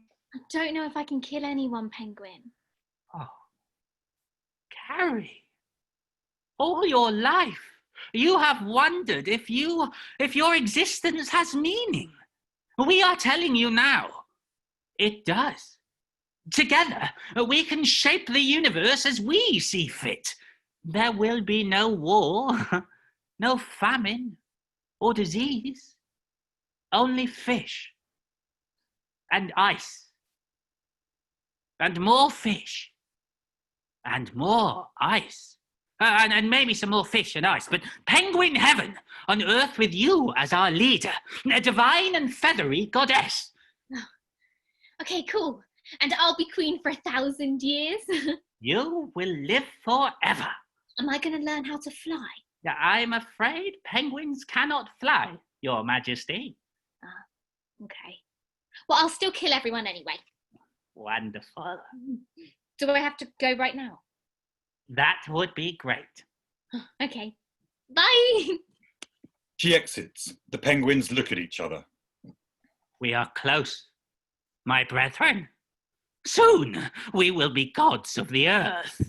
don't know if I can kill anyone, Penguin. Oh, Carrie, all your life you have wondered if your existence has meaning. We are telling you now, it does. Together, we can shape the universe as we see fit. There will be no war, no famine, or disease. Only fish, and ice, and more fish, and more ice. And maybe some more fish and ice, but penguin heaven on earth with you as our leader, a divine and feathery goddess. Okay, cool. And I'll be queen for 1,000 years. You will live forever. Am I going to learn how to fly? I'm afraid penguins cannot fly, your majesty. Okay. Well, I'll still kill everyone anyway. Wonderful. Do I have to go right now? That would be great. Okay. Bye. She exits. The penguins look at each other. We are close, my brethren. Soon we will be gods of the earth.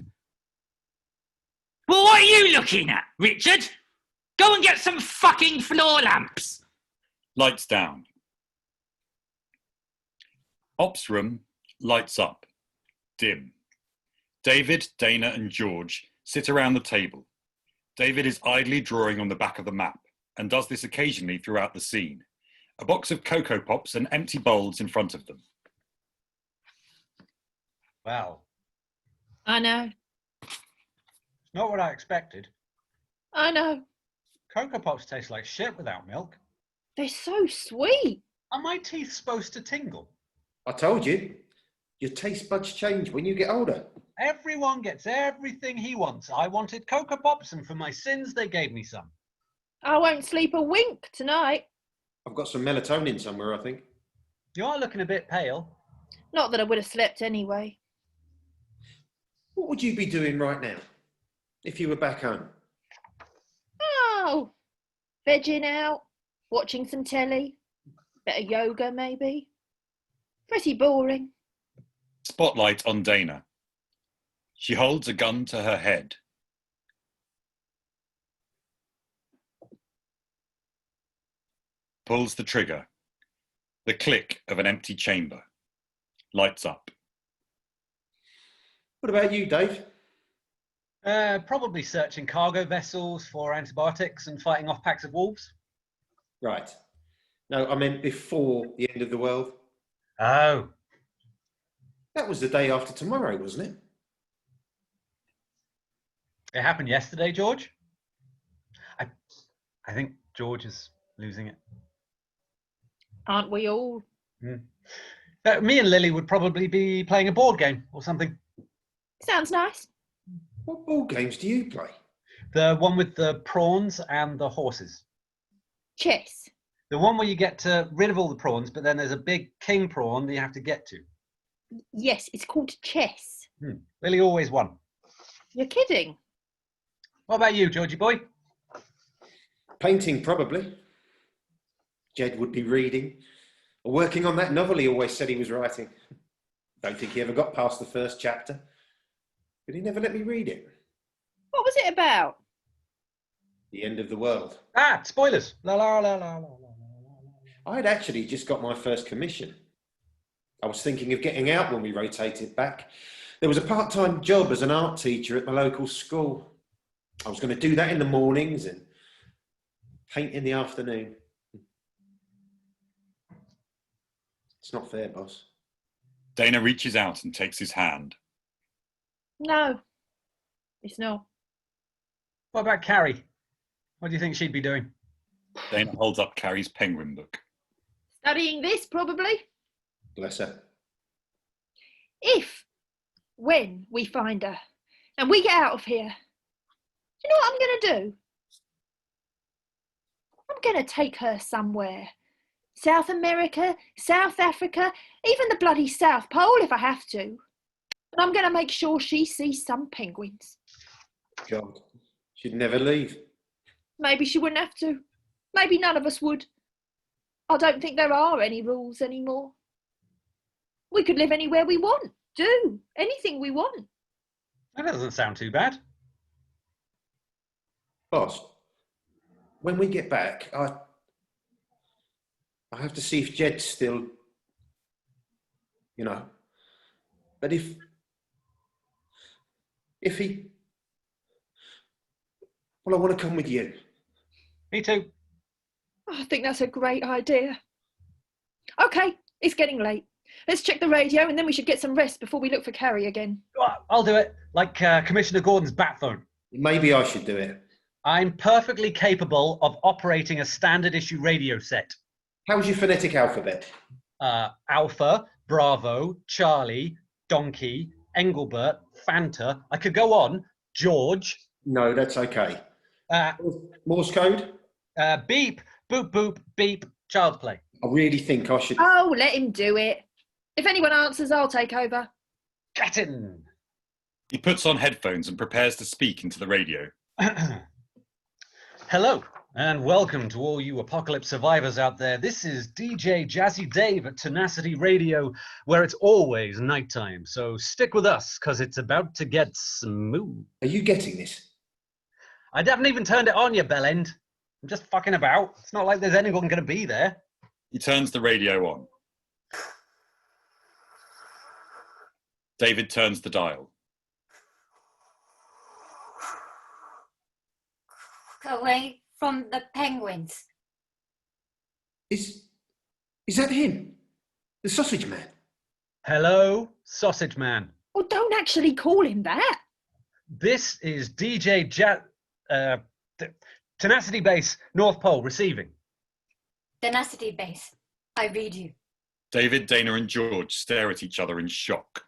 Well, what are you looking at, Richard? Go and get some fucking floor lamps. Lights down. Ops room, lights up. Dim. David, Dana and George sit around the table. David is idly drawing on the back of the map and does this occasionally throughout the scene. A box of Cocoa Pops and empty bowls in front of them. Well, I know. it's not what I expected. I know. Cocoa Pops taste like shit without milk. They're so sweet. Are my teeth supposed to tingle? I told you, your taste buds change when you get older. Everyone gets everything he wants. I wanted Cocoa Pops, and for my sins, they gave me some. I won't sleep a wink tonight. I've got some melatonin somewhere, I think. You are looking a bit pale. Not that I would have slept anyway. What would you be doing right now if you were back home? Oh, vegging out, watching some telly, bit of yoga maybe. Pretty boring. Spotlight on Dana. She holds a gun to her head. Pulls the trigger. The click of an empty chamber. Lights up. What about you, Dave? Probably searching cargo vessels for antibiotics and fighting off packs of wolves. Right. No, I meant before the end of the world. Oh. That was the day after tomorrow, wasn't it? It happened yesterday, George. I think George is losing it. Aren't we all? Me and Lily would probably be playing a board game or something. Sounds nice. What board games do you play? The one with the prawns and the horses. Chess. The one where you get rid of all the prawns, but then there's a big king prawn that you have to get to. Yes, it's called chess. Lily always won. You're kidding. What about you, Georgie boy? Painting, probably. Jed would be reading. Or working on that novel he always said he was writing. Don't think he ever got past the first chapter. But he never let me read it. What was it about? The end of the world. Ah, spoilers. La la la la la la. I'd actually just got my first commission. I was thinking of getting out when we rotated back. There was a part-time job as an art teacher at my local school. I was going to do that in the mornings and paint in the afternoon. It's not fair, boss. Dana reaches out and takes his hand. No, it's not. What about Carrie? What do you think she'd be doing? Dana holds up Carrie's penguin book. Studying this, probably. Bless her. When we find her and we get out of here, do you know what I'm going to do? I'm going to take her somewhere. South America, South Africa, even the bloody South Pole if I have to. And I'm going to make sure she sees some penguins. God, she'd never leave. Maybe she wouldn't have to. Maybe none of us would. I don't think there are any rules anymore. We could live anywhere we want, do anything we want. That doesn't sound too bad. Boss, when we get back, I have to see if Jed's still, but if he, well, I want to come with you. Me too. I think that's a great idea. Okay, it's getting late. Let's check the radio and then we should get some rest before we look for Carrie again. I'll do it, like Commissioner Gordon's bat phone. Maybe I should do it. I'm perfectly capable of operating a standard issue radio set. How's your phonetic alphabet? Alpha, Bravo, Charlie, Donkey, Engelbert, Fanta. I could go on. George. No, that's okay. Morse code? Beep, boop, boop, beep, child's play. I really think I should... Oh, let him do it. If anyone answers, I'll take over. Get in. He puts on headphones and prepares to speak into the radio. Hello, and welcome to all you apocalypse survivors out there. This is DJ Jazzy Dave at Tenacity Radio, where it's always nighttime. So stick with us, because it's about to get smooth. Are you getting this? I haven't even turned it on, you bellend. I'm just fucking about. It's not like there's anyone going to be there. He turns the radio on. David turns the dial. Away from the penguins. Is that him? The sausage man? Hello, sausage man. Well, don't actually call him that. This is DJ Tenacity Base, North Pole, receiving. Tenacity Base, I read you. David, Dana and George stare at each other in shock.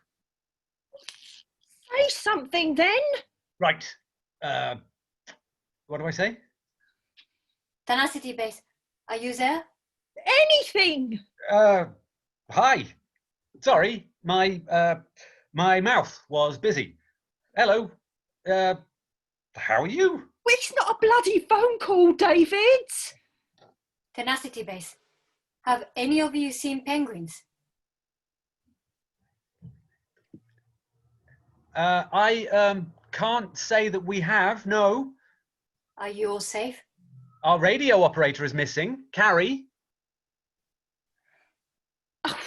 Say something then. Right. What do I say? Tenacity Base, are you there? Anything. Hi. Sorry, my mouth was busy. Hello. How are you? Well, it's not a bloody phone call, David. Tenacity Base, have any of you seen penguins? I can't say that we have, no. Are you all safe? Our radio operator is missing. Carrie? Oh.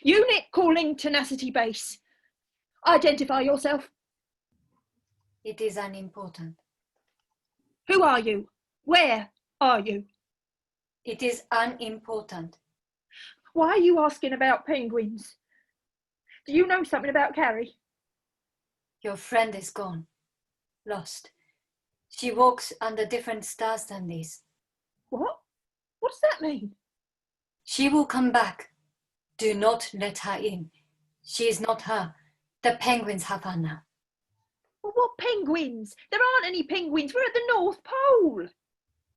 Unit calling Tenacity Base. Identify yourself. It is unimportant. Who are you? Where are you? It is unimportant. Why are you asking about penguins? Do you know something about Carrie? Your friend is gone. Lost. She walks under different stars than these. What? What does that mean? She will come back. Do not let her in. She is not her. The penguins have her now. Well, what penguins? There aren't any penguins. We're at the North Pole.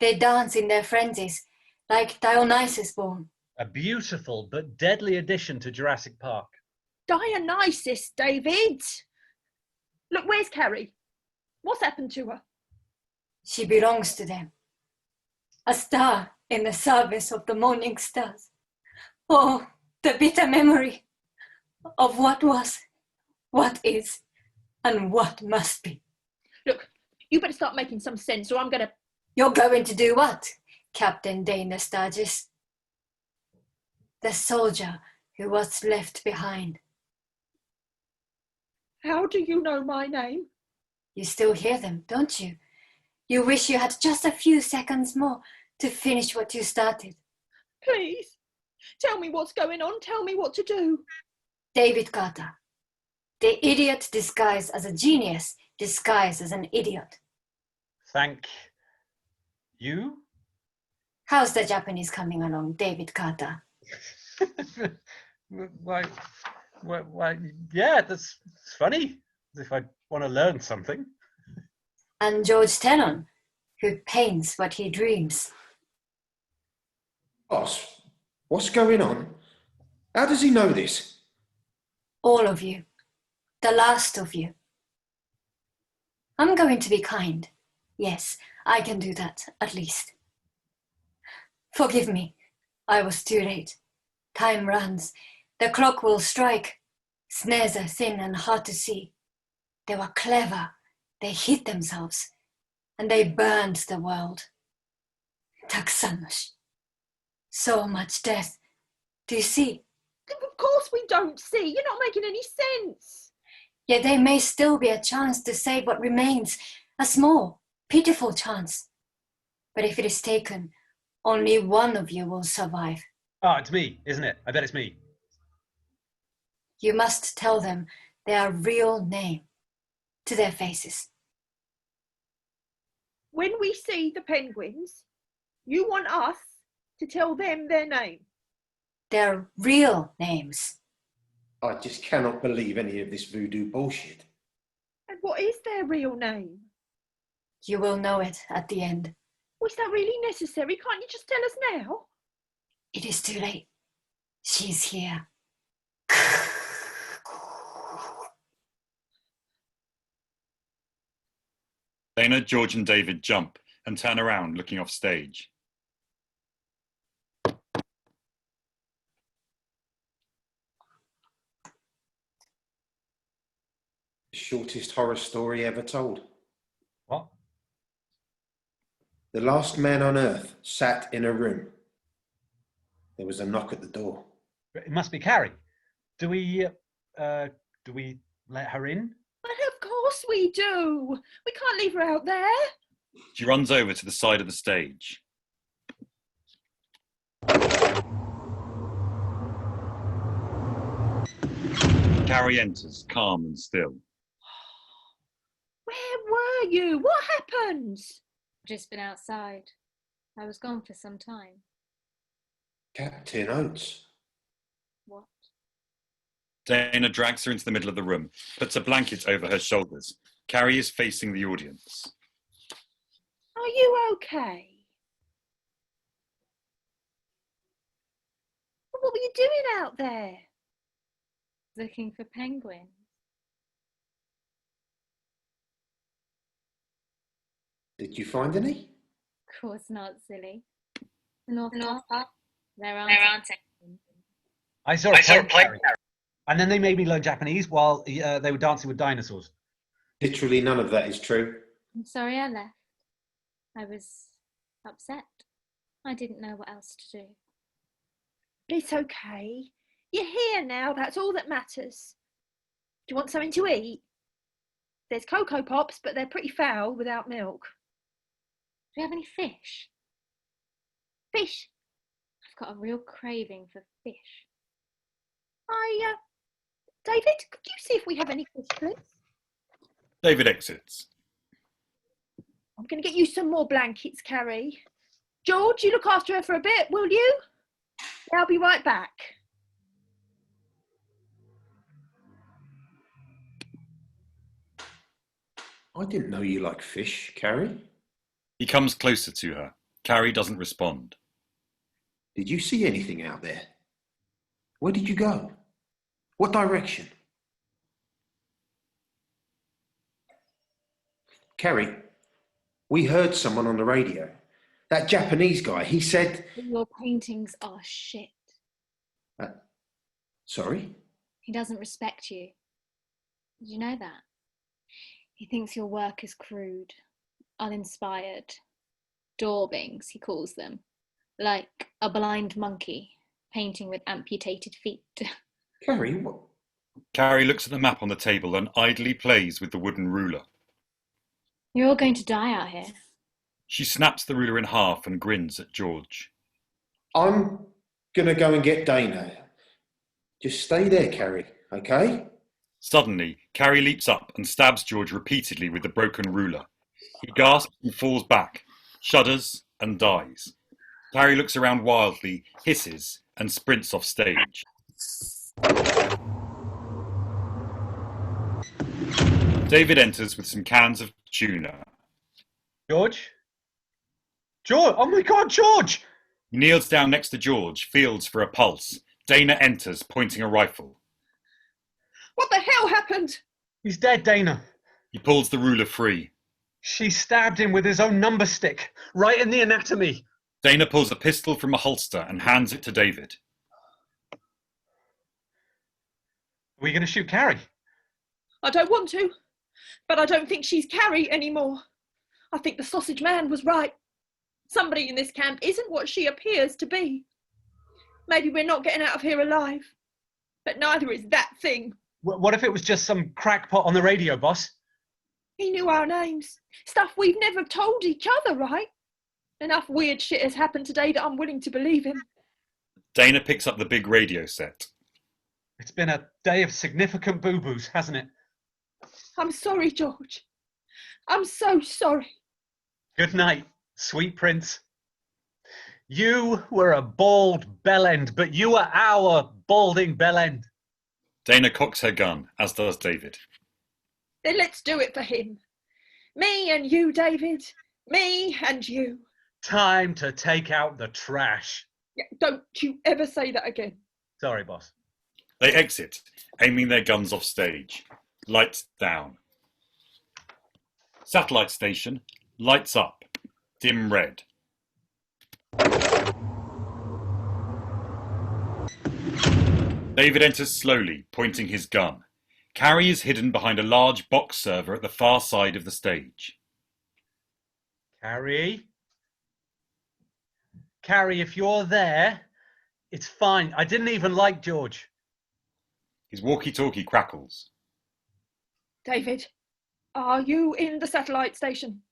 They dance in their frenzies, like Dionysus born. A beautiful but deadly addition to Jurassic Park. Dionysus, David. Look, where's Carrie? What's happened to her? She belongs to them. A star in the service of the morning stars. Oh, the bitter memory of what was, what is, and what must be. Look, you better start making some sense or I'm going to... You're going to do what, Captain Dana Sturgis? The soldier who was left behind. How do you know my name? You still hear them, don't you? You wish you had just a few seconds more to finish what you started. Please, tell me what's going on. Tell me what to do. David Carter. The idiot disguised as a genius, disguised as an idiot. Thank you? How's the Japanese coming along, David Carter? why, yeah, that's funny. As if I want to learn something. And George Tenon, who paints what he dreams. Boss, what's going on? How does he know this? All of you. The last of you. I'm going to be kind. Yes, I can do that, at least. Forgive me. I was too late. Time runs. The clock will strike. Snares are thin and hard to see. They were clever. They hid themselves. And they burned the world. Taksanush. So much death. Do you see? Of course we don't see. You're not making any sense. Yet there may still be a chance to save what remains. A small, pitiful chance. But if it is taken, only one of you will survive. Ah, it's me, isn't it? I bet it's me. You must tell them their real name to their faces. When we see the penguins, you want us to tell them their name. Their real names. I just cannot believe any of this voodoo bullshit. And what is their real name? You will know it at the end. Was that really necessary? Can't you just tell us now? It is too late. She's here. Dana, George and David jump and turn around, looking off stage. The shortest horror story ever told. What? The last man on earth sat in a room. There was a knock at the door. It must be Carrie. Do we let her in? But of course we do. We can't leave her out there. She runs over to the side of the stage. Carrie enters, calm and still. Where were you? What happened? Just been outside. I was gone for some time. Captain Oates. What? Dana drags her into the middle of the room, puts a blanket over her shoulders. Carrie is facing the audience. Are you okay? What were you doing out there? Looking for penguins. Did you find any? Of course not, silly. The North Pole. There aren't any. I saw a plane. And then they made me learn Japanese while they were dancing with dinosaurs. Literally none of that is true. I'm sorry I left. I was upset. I didn't know what else to do. It's okay. You're here now. That's all that matters. Do you want something to eat? There's Cocoa Pops, but they're pretty foul without milk. Do you have any fish? Fish? I've got a real craving for fish. David, could you see if we have any fish, please? David exits. I'm going to get you some more blankets, Carrie. George, you look after her for a bit, will you? I'll be right back. I didn't know you like fish, Carrie. He comes closer to her. Carrie doesn't respond. Did you see anything out there? Where did you go? What direction? Carrie, we heard someone on the radio. That Japanese guy, he said... Your paintings are shit. Sorry? He doesn't respect you. Did you know that? He thinks your work is crude, uninspired. Daubings, he calls them. Like a blind monkey painting with amputated feet. Carrie, what? Carrie looks at the map on the table and idly plays with the wooden ruler. You're all going to die out here. She snaps the ruler in half and grins at George. I'm going to go and get Dana. Just stay there, Carrie, okay? Suddenly, Carrie leaps up and stabs George repeatedly with the broken ruler. He gasps and falls back, shudders and dies. Carrie looks around wildly, hisses, and sprints off stage. David enters with some cans of tuna. George? George! Oh my God, George! He kneels down next to George, feels for a pulse. Dana enters, pointing a rifle. What the hell happened? He's dead, Dana. He pulls the ruler free. She stabbed him with his own number stick, right in the anatomy. Dana pulls a pistol from a holster and hands it to David. Are we going to shoot Carrie? I don't want to, but I don't think she's Carrie anymore. I think the sausage man was right. Somebody in this camp isn't what she appears to be. Maybe we're not getting out of here alive, but neither is that thing. What if it was just some crackpot on the radio, boss? He knew our names. Stuff we've never told each other, right? Enough weird shit has happened today that I'm willing to believe him. Dana picks up the big radio set. It's been a day of significant boo-boos, hasn't it? I'm sorry, George. I'm so sorry. Good night, sweet prince. You were a bald bellend, but you are our balding bellend. Dana cocks her gun, as does David. Then let's do it for him. Me and you, David. Me and you. Time to take out the trash. Yeah, don't you ever say that again. Sorry, boss. They exit, aiming their guns off stage. Lights down. Satellite station, lights up, dim red. David enters slowly, pointing his gun. Carrie is hidden behind a large box server at the far side of the stage. Carrie? Carrie, if you're there, it's fine. I didn't even like George. His walkie-talkie crackles. David, are you in the satellite station?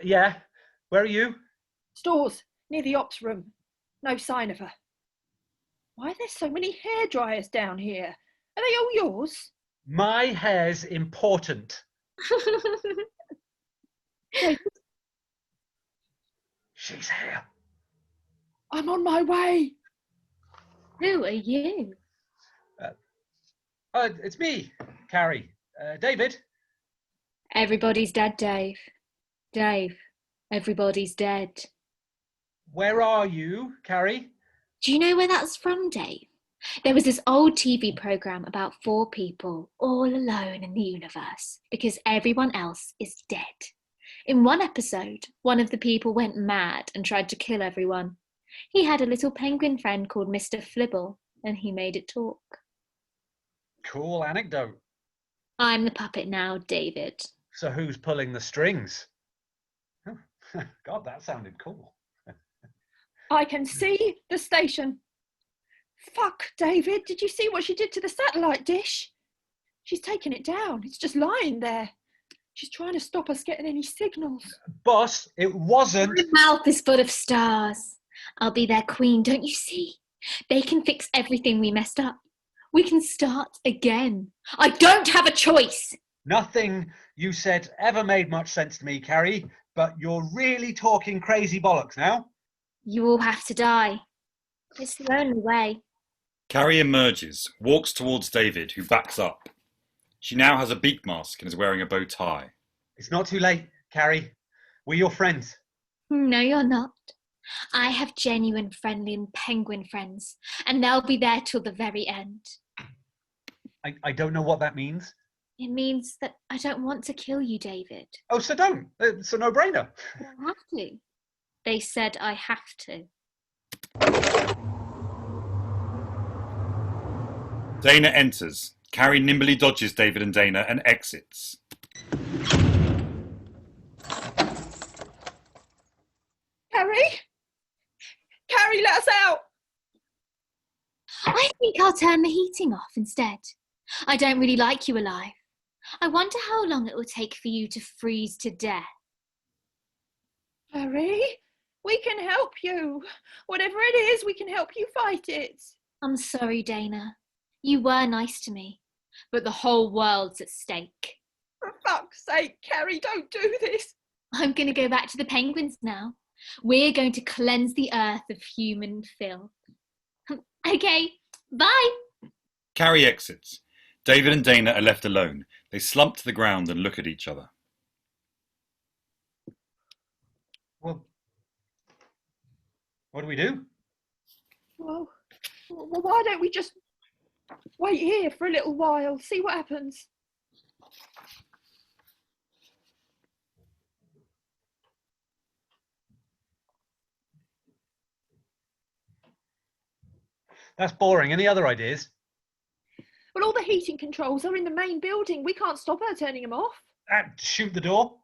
Yeah. Where are you? Stores, near the ops room. No sign of her. Why are there so many hairdryers down here? Are they all yours? My hair's important. David, She's here. I'm on my way. Who are you? It's me, Carrie. David? Everybody's dead, Dave. Dave, everybody's dead. Where are you, Carrie? Do you know where that's from, Dave? There was this old TV programme about 4 people all alone in the universe because everyone else is dead. In one episode, one of the people went mad and tried to kill everyone. He had a little penguin friend called Mr. Flibble, and he made it talk. Cool anecdote. I'm the puppet now, David. So who's pulling the strings? God, that sounded cool. I can see the station. Fuck, David, did you see what she did to the satellite dish? She's taken it down. It's just lying there. She's trying to stop us getting any signals. Boss, it wasn't. My mouth is full of stars. I'll be their queen, don't you see? They can fix everything we messed up. We can start again. I don't have a choice. Nothing you said ever made much sense to me, Carrie, but you're really talking crazy bollocks now. You all have to die. It's the only way. Carrie emerges, walks towards David, who backs up. She now has a beak mask and is wearing a bow tie. It's not too late, Carrie. We're your friends. No, you're not. I have genuine friendly and penguin friends, and they'll be there till the very end. I don't know what that means. It means that I don't want to kill you, David. Oh, so don't. It's a no-brainer. I don't have to. They said I have to. Dana enters. Carrie nimbly dodges David and Dana and exits. Carrie? Carrie, let us out! I think I'll turn the heating off instead. I don't really like you alive. I wonder how long it will take for you to freeze to death. Carrie, we can help you. Whatever it is, we can help you fight it. I'm sorry, Dana. You were nice to me, but the whole world's at stake. For fuck's sake, Carrie, don't do this. I'm going to go back to the penguins now. We're going to cleanse the earth of human filth. Okay, bye. Carrie exits. David and Dana are left alone. They slump to the ground and look at each other. Well, what do we do? Well, why don't we just wait here for a little while, see what happens? That's boring. Any other ideas? Well, all the heating controls are in the main building. We can't stop her turning them off. Shoot the door?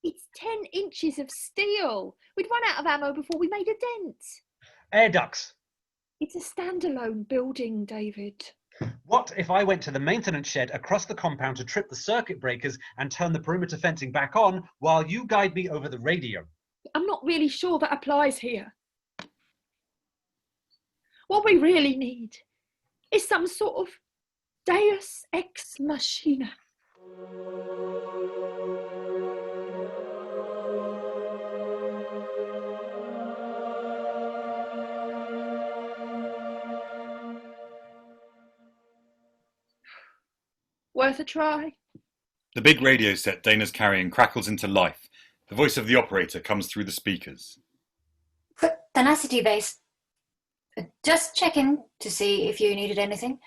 It's 10 inches of steel. We'd run out of ammo before we made a dent. Air ducts. It's a standalone building, David. What if I went to the maintenance shed across the compound to trip the circuit breakers and turn the perimeter fencing back on while you guide me over the radio? I'm not really sure that applies here. What we really need is some sort of Deus ex machina. Worth a try. The big radio set Dana's carrying crackles into life. The voice of the operator comes through the speakers. Tenacity base. Just checking to see if you needed anything.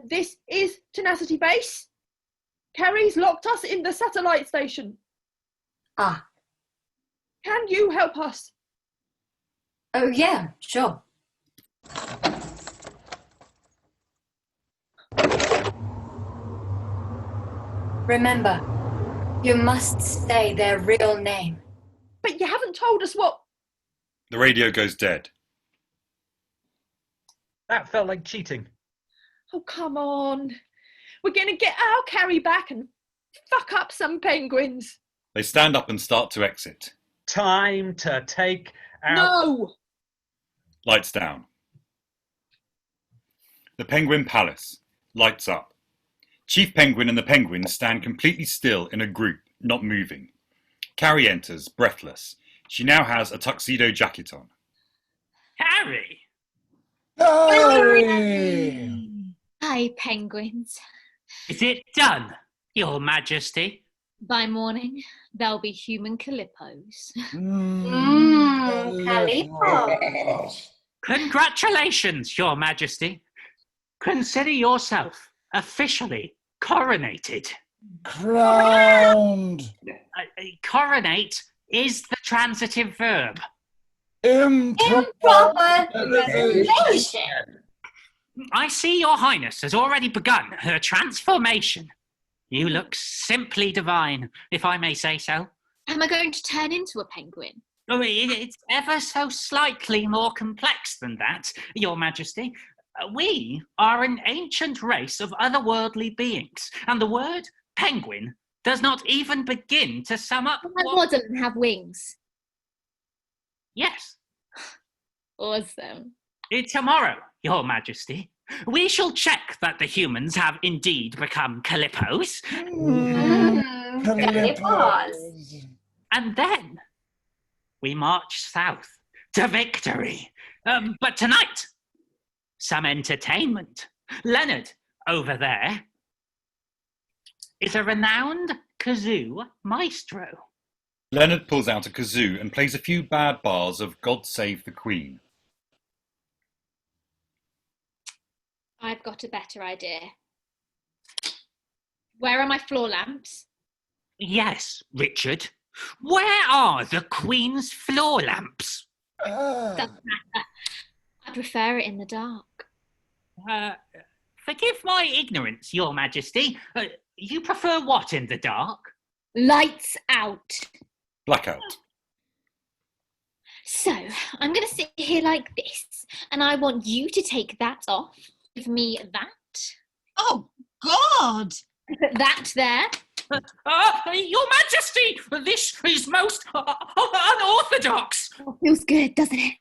This is Tenacity Base. Carrie's locked us in the satellite station. Ah. Can you help us? Oh, yeah, sure. Remember, you must say their real name. But you haven't told us what... The radio goes dead. That felt like cheating. Oh, come on. We're going to get our Carrie back and fuck up some penguins. They stand up and start to exit. Time to take out... No! Lights down. The Penguin Palace. Lights up. Chief Penguin and the Penguins stand completely still in a group, not moving. Carrie enters, breathless. She now has a tuxedo jacket on. Harry! Harry! Hi, penguins. Is it done, Your Majesty? By morning, there'll be human Calippos. Calipos. Congratulations, Your Majesty. Consider yourself officially coronated. Crowned. Coronate is the transitive verb. Improper translation. I see Your Highness has already begun her transformation. You look simply divine, if I may say so. Am I going to turn into a penguin? Oh, it's ever so slightly more complex than that, Your Majesty. We are an ancient race of otherworldly beings, and the word penguin does not even begin to sum up My model and have wings. Yes. Awesome. Tomorrow, Your Majesty, we shall check that the humans have indeed become Calippos. Calipos. And then we march south to victory. But tonight, some entertainment. Leonard, over there, is a renowned kazoo maestro. Leonard pulls out a kazoo and plays a few bad bars of God Save the Queen. I've got a better idea. Where are my floor lamps? Yes, Richard. Where are the Queen's floor lamps? Doesn't matter. I prefer it in the dark. Forgive my ignorance, Your Majesty. You prefer what in the dark? Lights out. Blackout. So, I'm going to sit here like this, and I want you to take that off. Give me that. Oh, God! Put that there. Your Majesty, this is most unorthodox. Oh, feels good, doesn't it?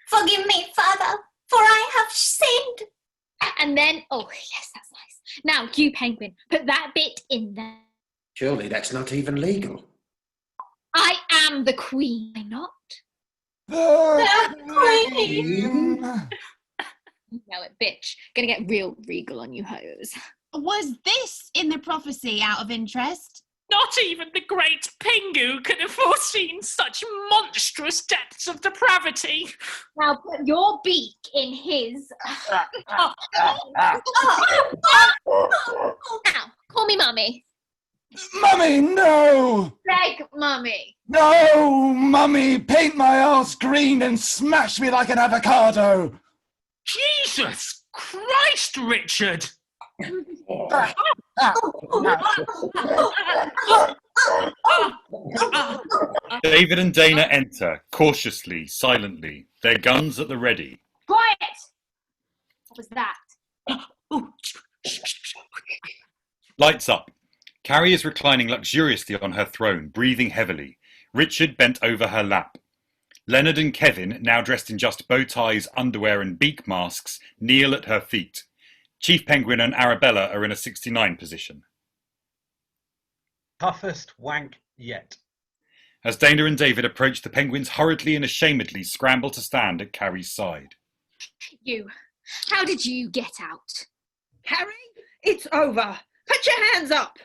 Forgive me, Father, for I have sinned. And then, oh, yes, that's nice. Now, you penguin, put that bit in there. Surely that's not even legal. I am the queen, am I not? The Queen! Know it, bitch. Gonna get real regal on you hoes. Was this in the prophecy out of interest? Not even the great Pingu could have foreseen such monstrous depths of depravity. Now put your beak in his. Now, call me Mummy. Mummy, no! Beg Mummy. No, Mummy, paint my arse green and smash me like an avocado. Jesus Christ, Richard! David and Dana enter, cautiously, silently, their guns at the ready. Quiet! What was that? Lights up. Carrie is reclining luxuriously on her throne, breathing heavily. Richard bent over her lap. Leonard and Kevin, now dressed in just bow ties, underwear and beak masks, kneel at her feet. Chief Penguin and Arabella are in a 69 position. Toughest wank yet. As Dana and David approach, the penguins hurriedly and ashamedly scramble to stand at Carrie's side. You. How did you get out? Carrie, it's over. Put your hands up.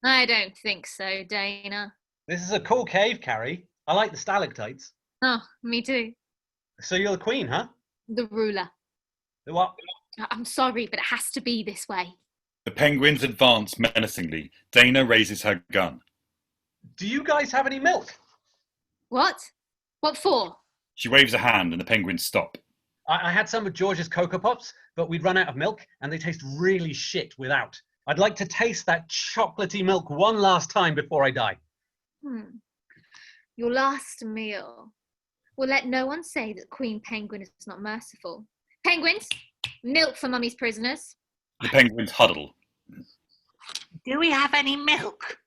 I don't think so, Dana. This is a cool cave, Carrie. I like the stalactites. Oh, me too. So you're the queen, huh? The ruler. The what? I'm sorry, but it has to be this way. The penguins advance menacingly. Dana raises her gun. Do you guys have any milk? What? What for? She waves a hand and the penguins stop. I had some of George's Cocoa Pops, but we'd run out of milk and they taste really shit without. I'd like to taste that chocolatey milk one last time before I die. Your last meal. We'll let no one say that Queen Penguin is not merciful. Penguins, milk for Mummy's prisoners. The penguins huddle. Do we have any milk?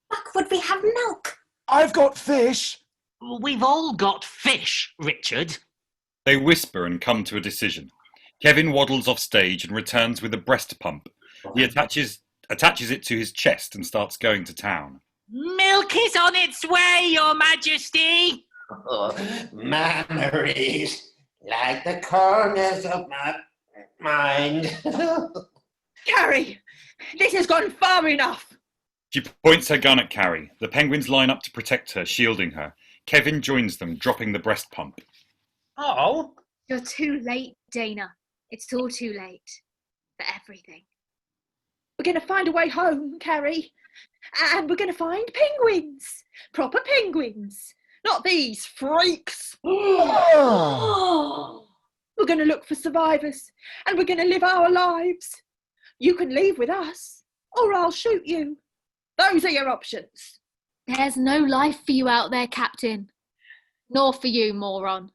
Fuck, would we have milk? I've got fish. We've all got fish, Richard. They whisper and come to a decision. Kevin waddles off stage and returns with a breast pump. He attaches it to his chest and starts going to town. Milk is on its way, Your Majesty. Memories, like the corners of my mind. Carrie, this has gone far enough. She points her gun at Carrie. The penguins line up to protect her, shielding her. Kevin joins them, dropping the breast pump. Oh! You're too late, Dana. It's all too late. For everything. We're going to find a way home, Carrie. And we're going to find penguins. Proper penguins. Not these freaks. We're going to look for survivors. And we're going to live our lives. You can leave with us. Or I'll shoot you. Those are your options. There's no life for you out there, Captain. Nor for you, moron.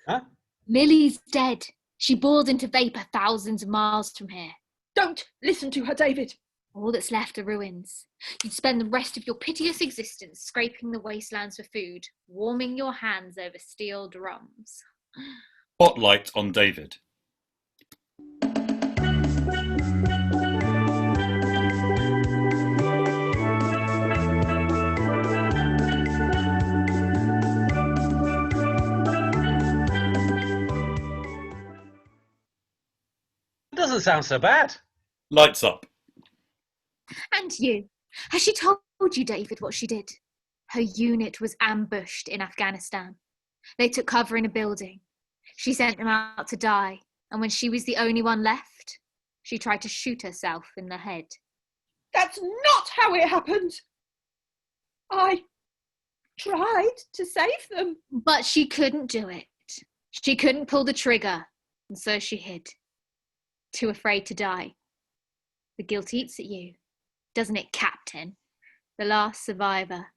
Huh? Millie's dead. She boiled into vapour thousands of miles from here. Don't listen to her, David. All that's left are ruins. You'd spend the rest of your piteous existence scraping the wastelands for food, warming your hands over steel drums. Spotlight on David. Doesn't sound so bad. Lights up. And you. Has she told you, David, what she did? Her unit was ambushed in Afghanistan. They took cover in a building. She sent them out to die, and when she was the only one left, she tried to shoot herself in the head. That's not how it happened. I tried to save them. But she couldn't do it. She couldn't pull the trigger, and so she hid. Too afraid to die. The guilt eats at you, doesn't it, Captain? The last survivor.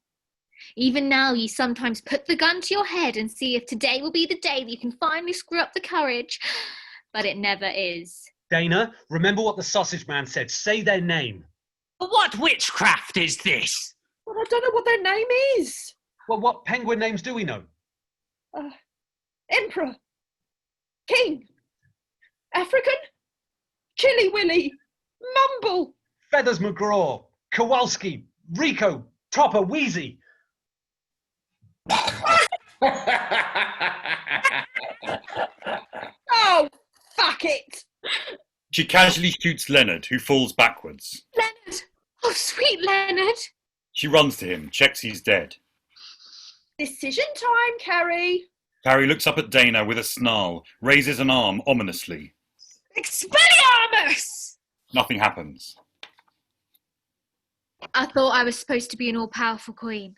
Even now, you sometimes put the gun to your head and see if today will be the day that you can finally screw up the courage. But it never is. Dana, remember what the sausage man said. Say their name. What witchcraft is this? Well, I don't know what their name is. Well, what penguin names do we know? Emperor. King. African. Chilly Willy. Mumble. Feathers McGraw. Kowalski. Rico. Topper. Wheezy. Oh, fuck it. She casually shoots Leonard, who falls backwards. Leonard! Oh, sweet Leonard! She runs to him, checks he's dead. Decision time, Carrie. Carrie looks up at Dana with a snarl, raises an arm ominously. Expelliarmus! Nothing happens. I thought I was supposed to be an all-powerful queen.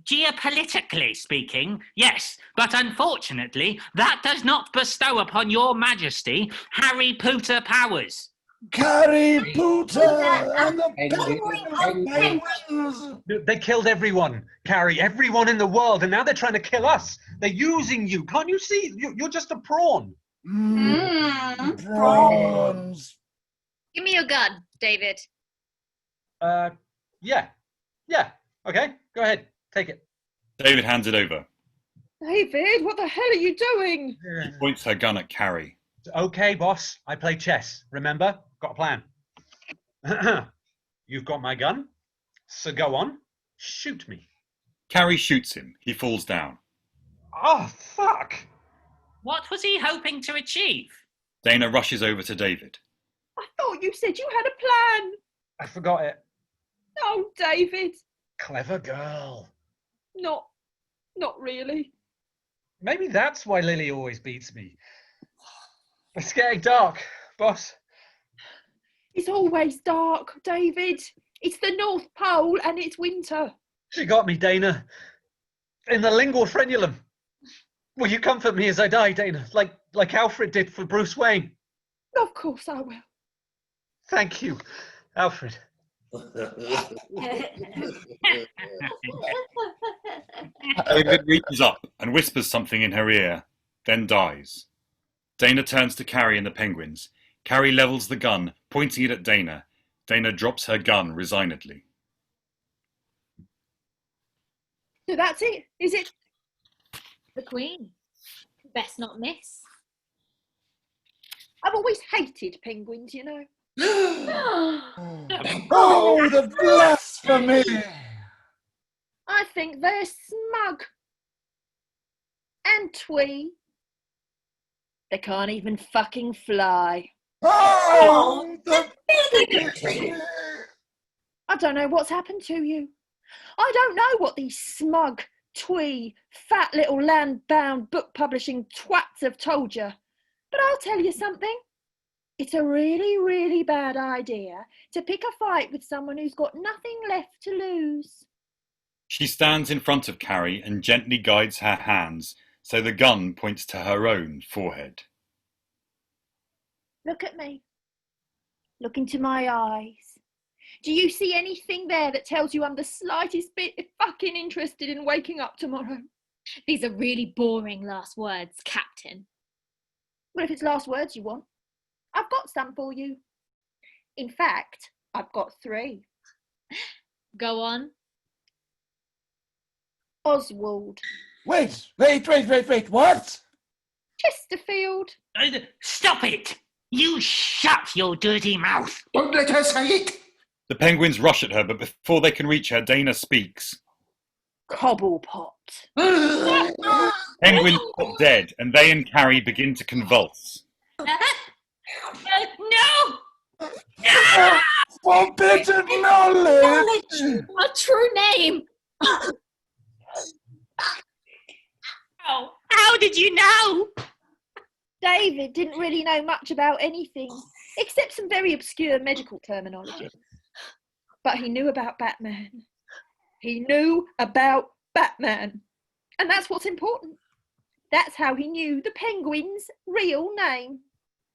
Geopolitically speaking, yes, but unfortunately, that does not bestow upon your majesty Harry Potter powers. Harry Potter and the penguins! They killed everyone, Carrie. Everyone in the world, and now they're trying to kill us. They're using you. Can't you see? You're just a prawn. Prawns. Give me your gun, David. Yeah. Okay, go ahead. Take it. David hands it over. David, what the hell are you doing? He points her gun at Carrie. Okay, boss. I play chess. Remember? Got a plan. You've got my gun, so go on. Shoot me. Carrie shoots him. He falls down. Oh, fuck! What was he hoping to achieve? Dana rushes over to David. I thought you said you had a plan. I forgot it. Oh, David. Clever girl. Not really. Maybe that's why Lily always beats me. It's getting dark, boss. It's always dark, David. It's the North Pole and it's winter. She got me, Dana. In the lingual frenulum. Will you comfort me as I die, Dana? Like Alfred did for Bruce Wayne? Of course I will. Thank you, Alfred. David reaches up and whispers something in her ear, then dies. Dana turns to Carrie and the penguins. Carrie levels the gun, pointing it at Dana. Dana drops her gun resignedly. So that's it, is it? The queen. Best not miss. I've always hated penguins, you know. Oh, the blasphemy! I think they're smug. And twee. They can't even fucking fly. Oh, I don't know what's happened to you. I don't know what these smug, twee, fat little land-bound book publishing twats have told you. But I'll tell you something. It's a really, really bad idea to pick a fight with someone who's got nothing left to lose. She stands in front of Carrie and gently guides her hands so the gun points to her own forehead. Look at me. Look into my eyes. Do you see anything there that tells you I'm the slightest bit fucking interested in waking up tomorrow? These are really boring last words, Captain. Well, if it's last words you want, I've got some for you. In fact, I've got 3. Go on. Oswald. Wait, what? Chesterfield. Stop it! You shut your dirty mouth! Don't let her say it. The penguins rush at her, but before they can reach her, Dana speaks. Cobblepot. Penguins are dead, and they and Carrie begin to convulse. No! Forbidden knowledge! Our true name! How did you know? David didn't really know much about anything, except some very obscure medical terminology. But he knew about Batman. He knew about Batman. And that's what's important. That's how he knew the Penguin's real name.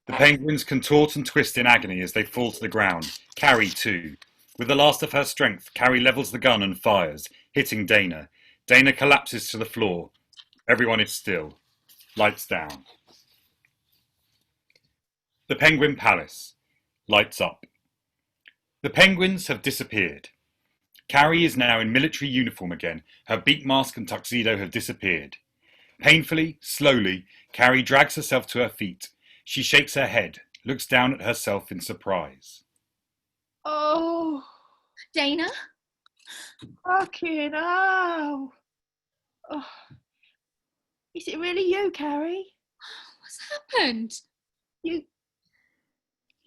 The penguins contort and twist in agony as they fall to the ground. Carrie, too. With the last of her strength, Carrie levels the gun and fires, hitting Dana. Dana collapses to the floor. Everyone is still. Lights down. The Penguin Palace. Lights up. The penguins have disappeared. Carrie is now in military uniform again. Her beak mask and tuxedo have disappeared. Painfully, slowly, Carrie drags herself to her feet. She shakes her head, looks down at herself in surprise. Oh, Dana? fucking hell. Oh. Is it really you, Carrie? What's happened? You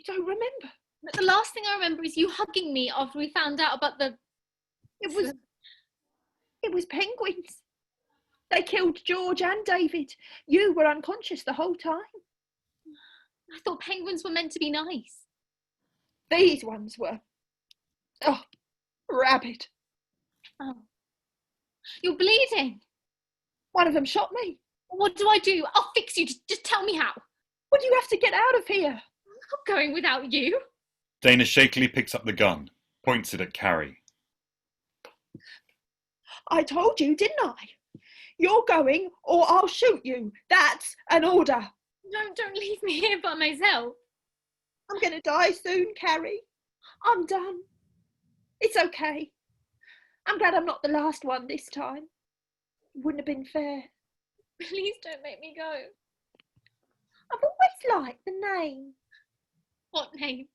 don't remember? The last thing I remember is you hugging me after we found out about the... It was penguins. They killed George and David. You were unconscious the whole time. I thought penguins were meant to be nice. These ones were. Oh, rabid. Oh. You're bleeding. One of them shot me. What do I do? I'll fix you. Just tell me how. Would you have to get out of here? I'm not going without you. Dana shakily picks up the gun, points it at Carrie. I told you, didn't I? You're going or I'll shoot you. That's an order. Don't leave me here by myself. I'm going to die soon, Carrie. I'm done. It's okay. I'm glad I'm not the last one this time. It wouldn't have been fair. Please don't make me go. I've always liked the name. What name?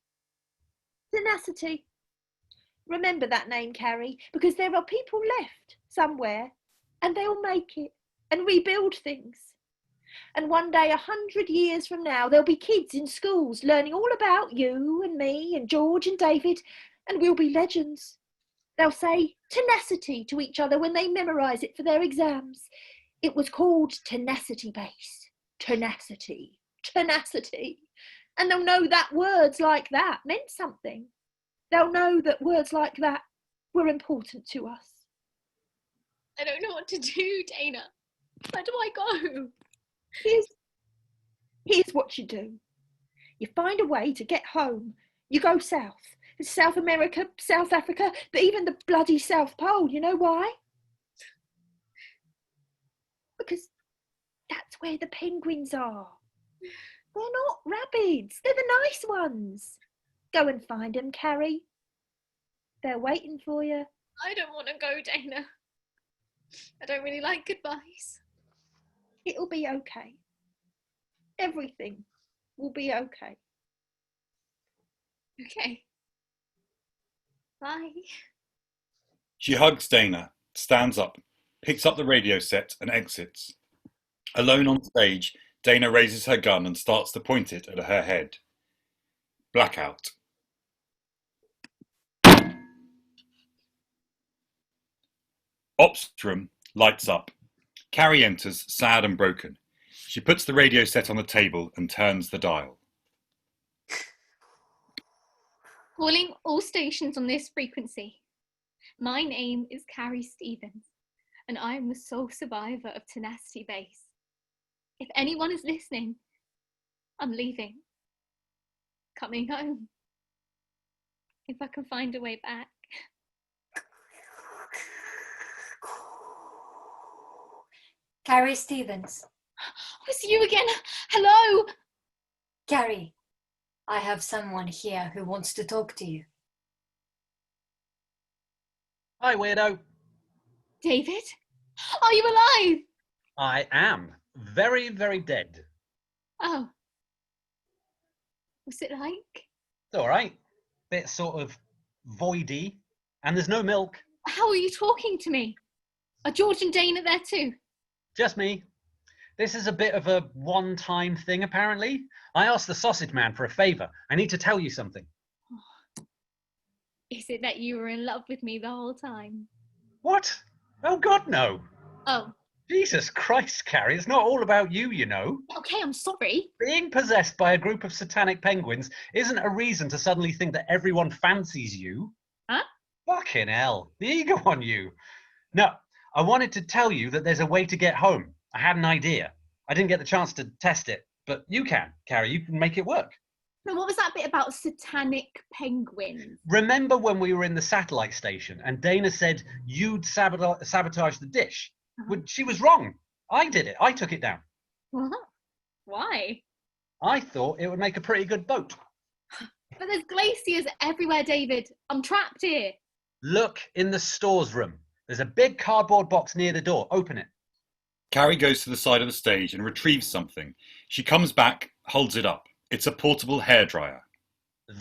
Tenacity. Remember that name, Carrie, because there are people left somewhere and they'll make it and rebuild things. And one day, 100 years from now, there'll be kids in schools learning all about you and me and George and David, and we'll be legends. They'll say tenacity to each other when they memorise it for their exams. It was called Tenacity Base. Tenacity. Tenacity. And they'll know that words like that meant something. They'll know that words like that were important to us. I don't know what to do, Dana. Where do I go? Here's what you do. You find a way to get home. You go south. South America, South Africa, but even the bloody South Pole. You know why? Because that's where the penguins are. They're not rabbits. They're the nice ones. Go and find them, Carrie. They're waiting for you. I don't want to go, Dana. I don't really like goodbyes. It'll be okay. Everything will be okay. Okay. Bye. She hugs Dana, stands up, picks up the radio set and exits. Alone on stage, Dana raises her gun and starts to point it at her head. Blackout. Ops room lights up. Carrie enters, sad and broken. She puts the radio set on the table and turns the dial. Calling all stations on this frequency. My name is Carrie Stevens, and I am the sole survivor of Tenacity Base. If anyone is listening, I'm leaving. Coming home. If I can find a way back. Carrie Stevens. Oh, it's you again. Hello. Carrie, I have someone here who wants to talk to you. Hi, weirdo. David? Are you alive? I am. Very, very dead. Oh. What's it like? It's all right. Bit sort of voidy. And there's no milk. How are you talking to me? Are George and Dana there too? Just me. This is a bit of a one-time thing, apparently. I asked the sausage man for a favour. I need to tell you something. Is it that you were in love with me the whole time? What? Oh, God, no. Oh. Jesus Christ, Carrie, it's not all about you, you know. Okay, I'm sorry. Being possessed by a group of satanic penguins isn't a reason to suddenly think that everyone fancies you. Huh? Fucking hell, the ego on you. No, I wanted to tell you that there's a way to get home. I had an idea. I didn't get the chance to test it, but you can, Carrie, you can make it work. Now, what was that bit about satanic penguins? Remember when we were in the satellite station and Dana said you'd sabotage the dish? Well, she was wrong. I did it. I took it down. What? Why? I thought it would make a pretty good boat. But there's glaciers everywhere, David. I'm trapped here. Look in the stores room. There's a big cardboard box near the door. Open it. Carrie goes to the side of the stage and retrieves something. She comes back, holds it up. It's a portable hairdryer.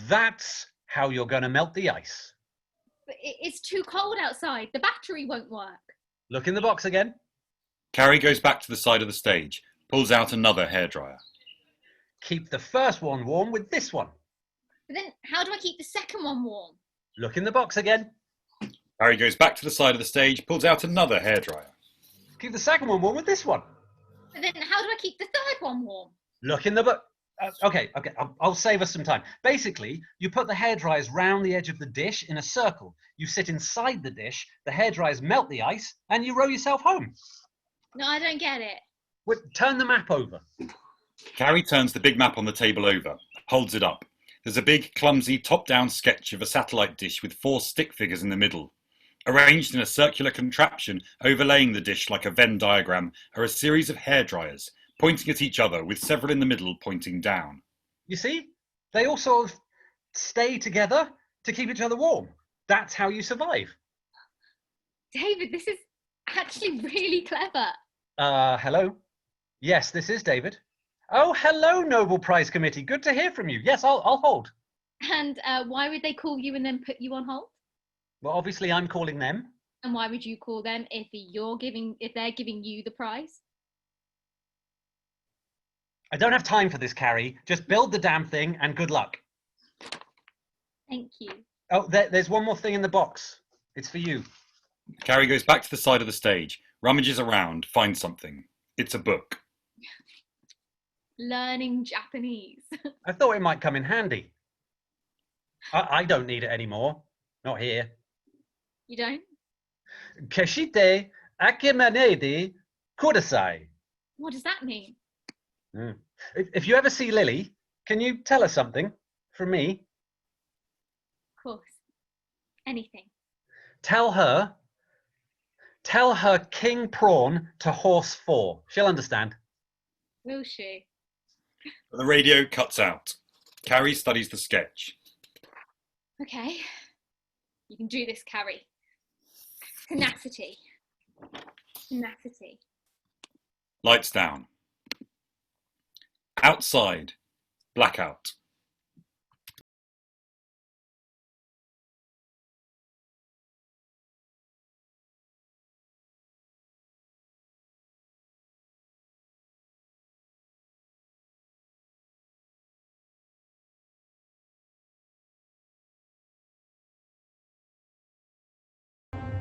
That's how you're going to melt the ice. But it's too cold outside. The battery won't work. Look in the box again. Carrie goes back to the side of the stage, pulls out another hairdryer. Keep the first one warm with this one. But then how do I keep the second one warm? Look in the box again. Carrie goes back to the side of the stage, pulls out another hairdryer. Keep the second one warm with this one. But then how do I keep the third one warm? Look in the book. Okay, I'll save us some time. Basically, you put the hairdryers round the edge of the dish in a circle. You sit inside the dish, the hairdryers melt the ice, and you row yourself home. No, I don't get it. Wait, turn the map over. Carrie turns the big map on the table over, holds it up. There's a big, clumsy, top-down sketch of a satellite dish with 4 stick figures in the middle. Arranged in a circular contraption overlaying the dish like a Venn diagram are a series of hairdryers, pointing at each other with several in the middle pointing down. You see? They all sort of stay together to keep each other warm. That's how you survive. David, this is actually really clever. Hello? Yes, this is David. Oh, hello, Nobel Prize Committee. Good to hear from you. Yes, I'll hold. And why would they call you and then put you on hold? Well, obviously I'm calling them. And why would you call them if they're giving you the prize? I don't have time for this, Carrie. Just build the damn thing and good luck. Thank you. Oh, there's one more thing in the box. It's for you. Carrie goes back to the side of the stage, rummages around, finds something. It's a book. Learning Japanese. I thought it might come in handy. I don't need it anymore. Not here. You don't? Keshite akimanede kudasai. What does that mean? If you ever see Lily, can you tell her something from me? Of course. Anything. Tell her King Prawn to Horse 4. She'll understand. Will she? The radio cuts out. Carrie studies the sketch. Okay. You can do this, Carrie. Tenacity. Tenacity. Lights down. Outside. Blackout.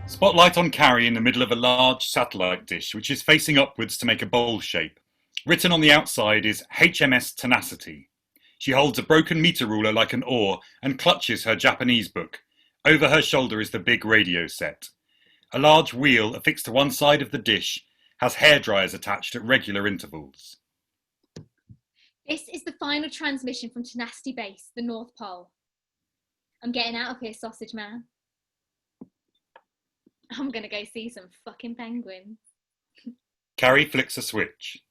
Spotlight on Carrie in the middle of a large satellite dish, which is facing upwards to make a bowl shape. Written on the outside is HMS Tenacity. She holds a broken meter ruler like an oar and clutches her Japanese book. Over her shoulder is the big radio set. A large wheel affixed to one side of the dish has hairdryers attached at regular intervals. This is the final transmission from Tenacity Base, the North Pole. I'm getting out of here, sausage man. I'm gonna go see some fucking penguins. Carrie flicks a switch.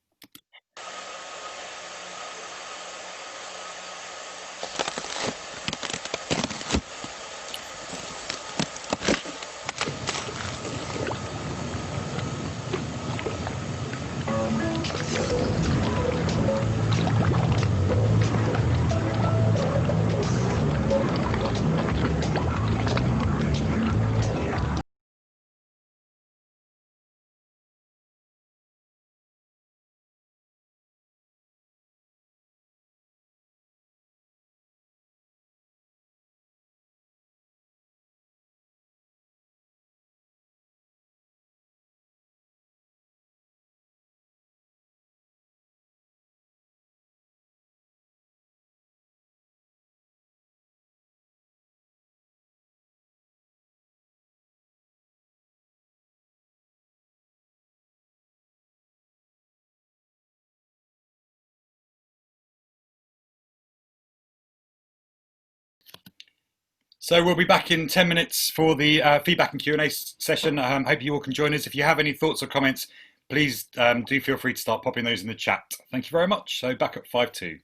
So we'll be back in 10 minutes for the feedback and Q&A session. Hope you all can join us. If you have any thoughts or comments, please do feel free to start popping those in the chat. Thank you very much. So back at 5-2.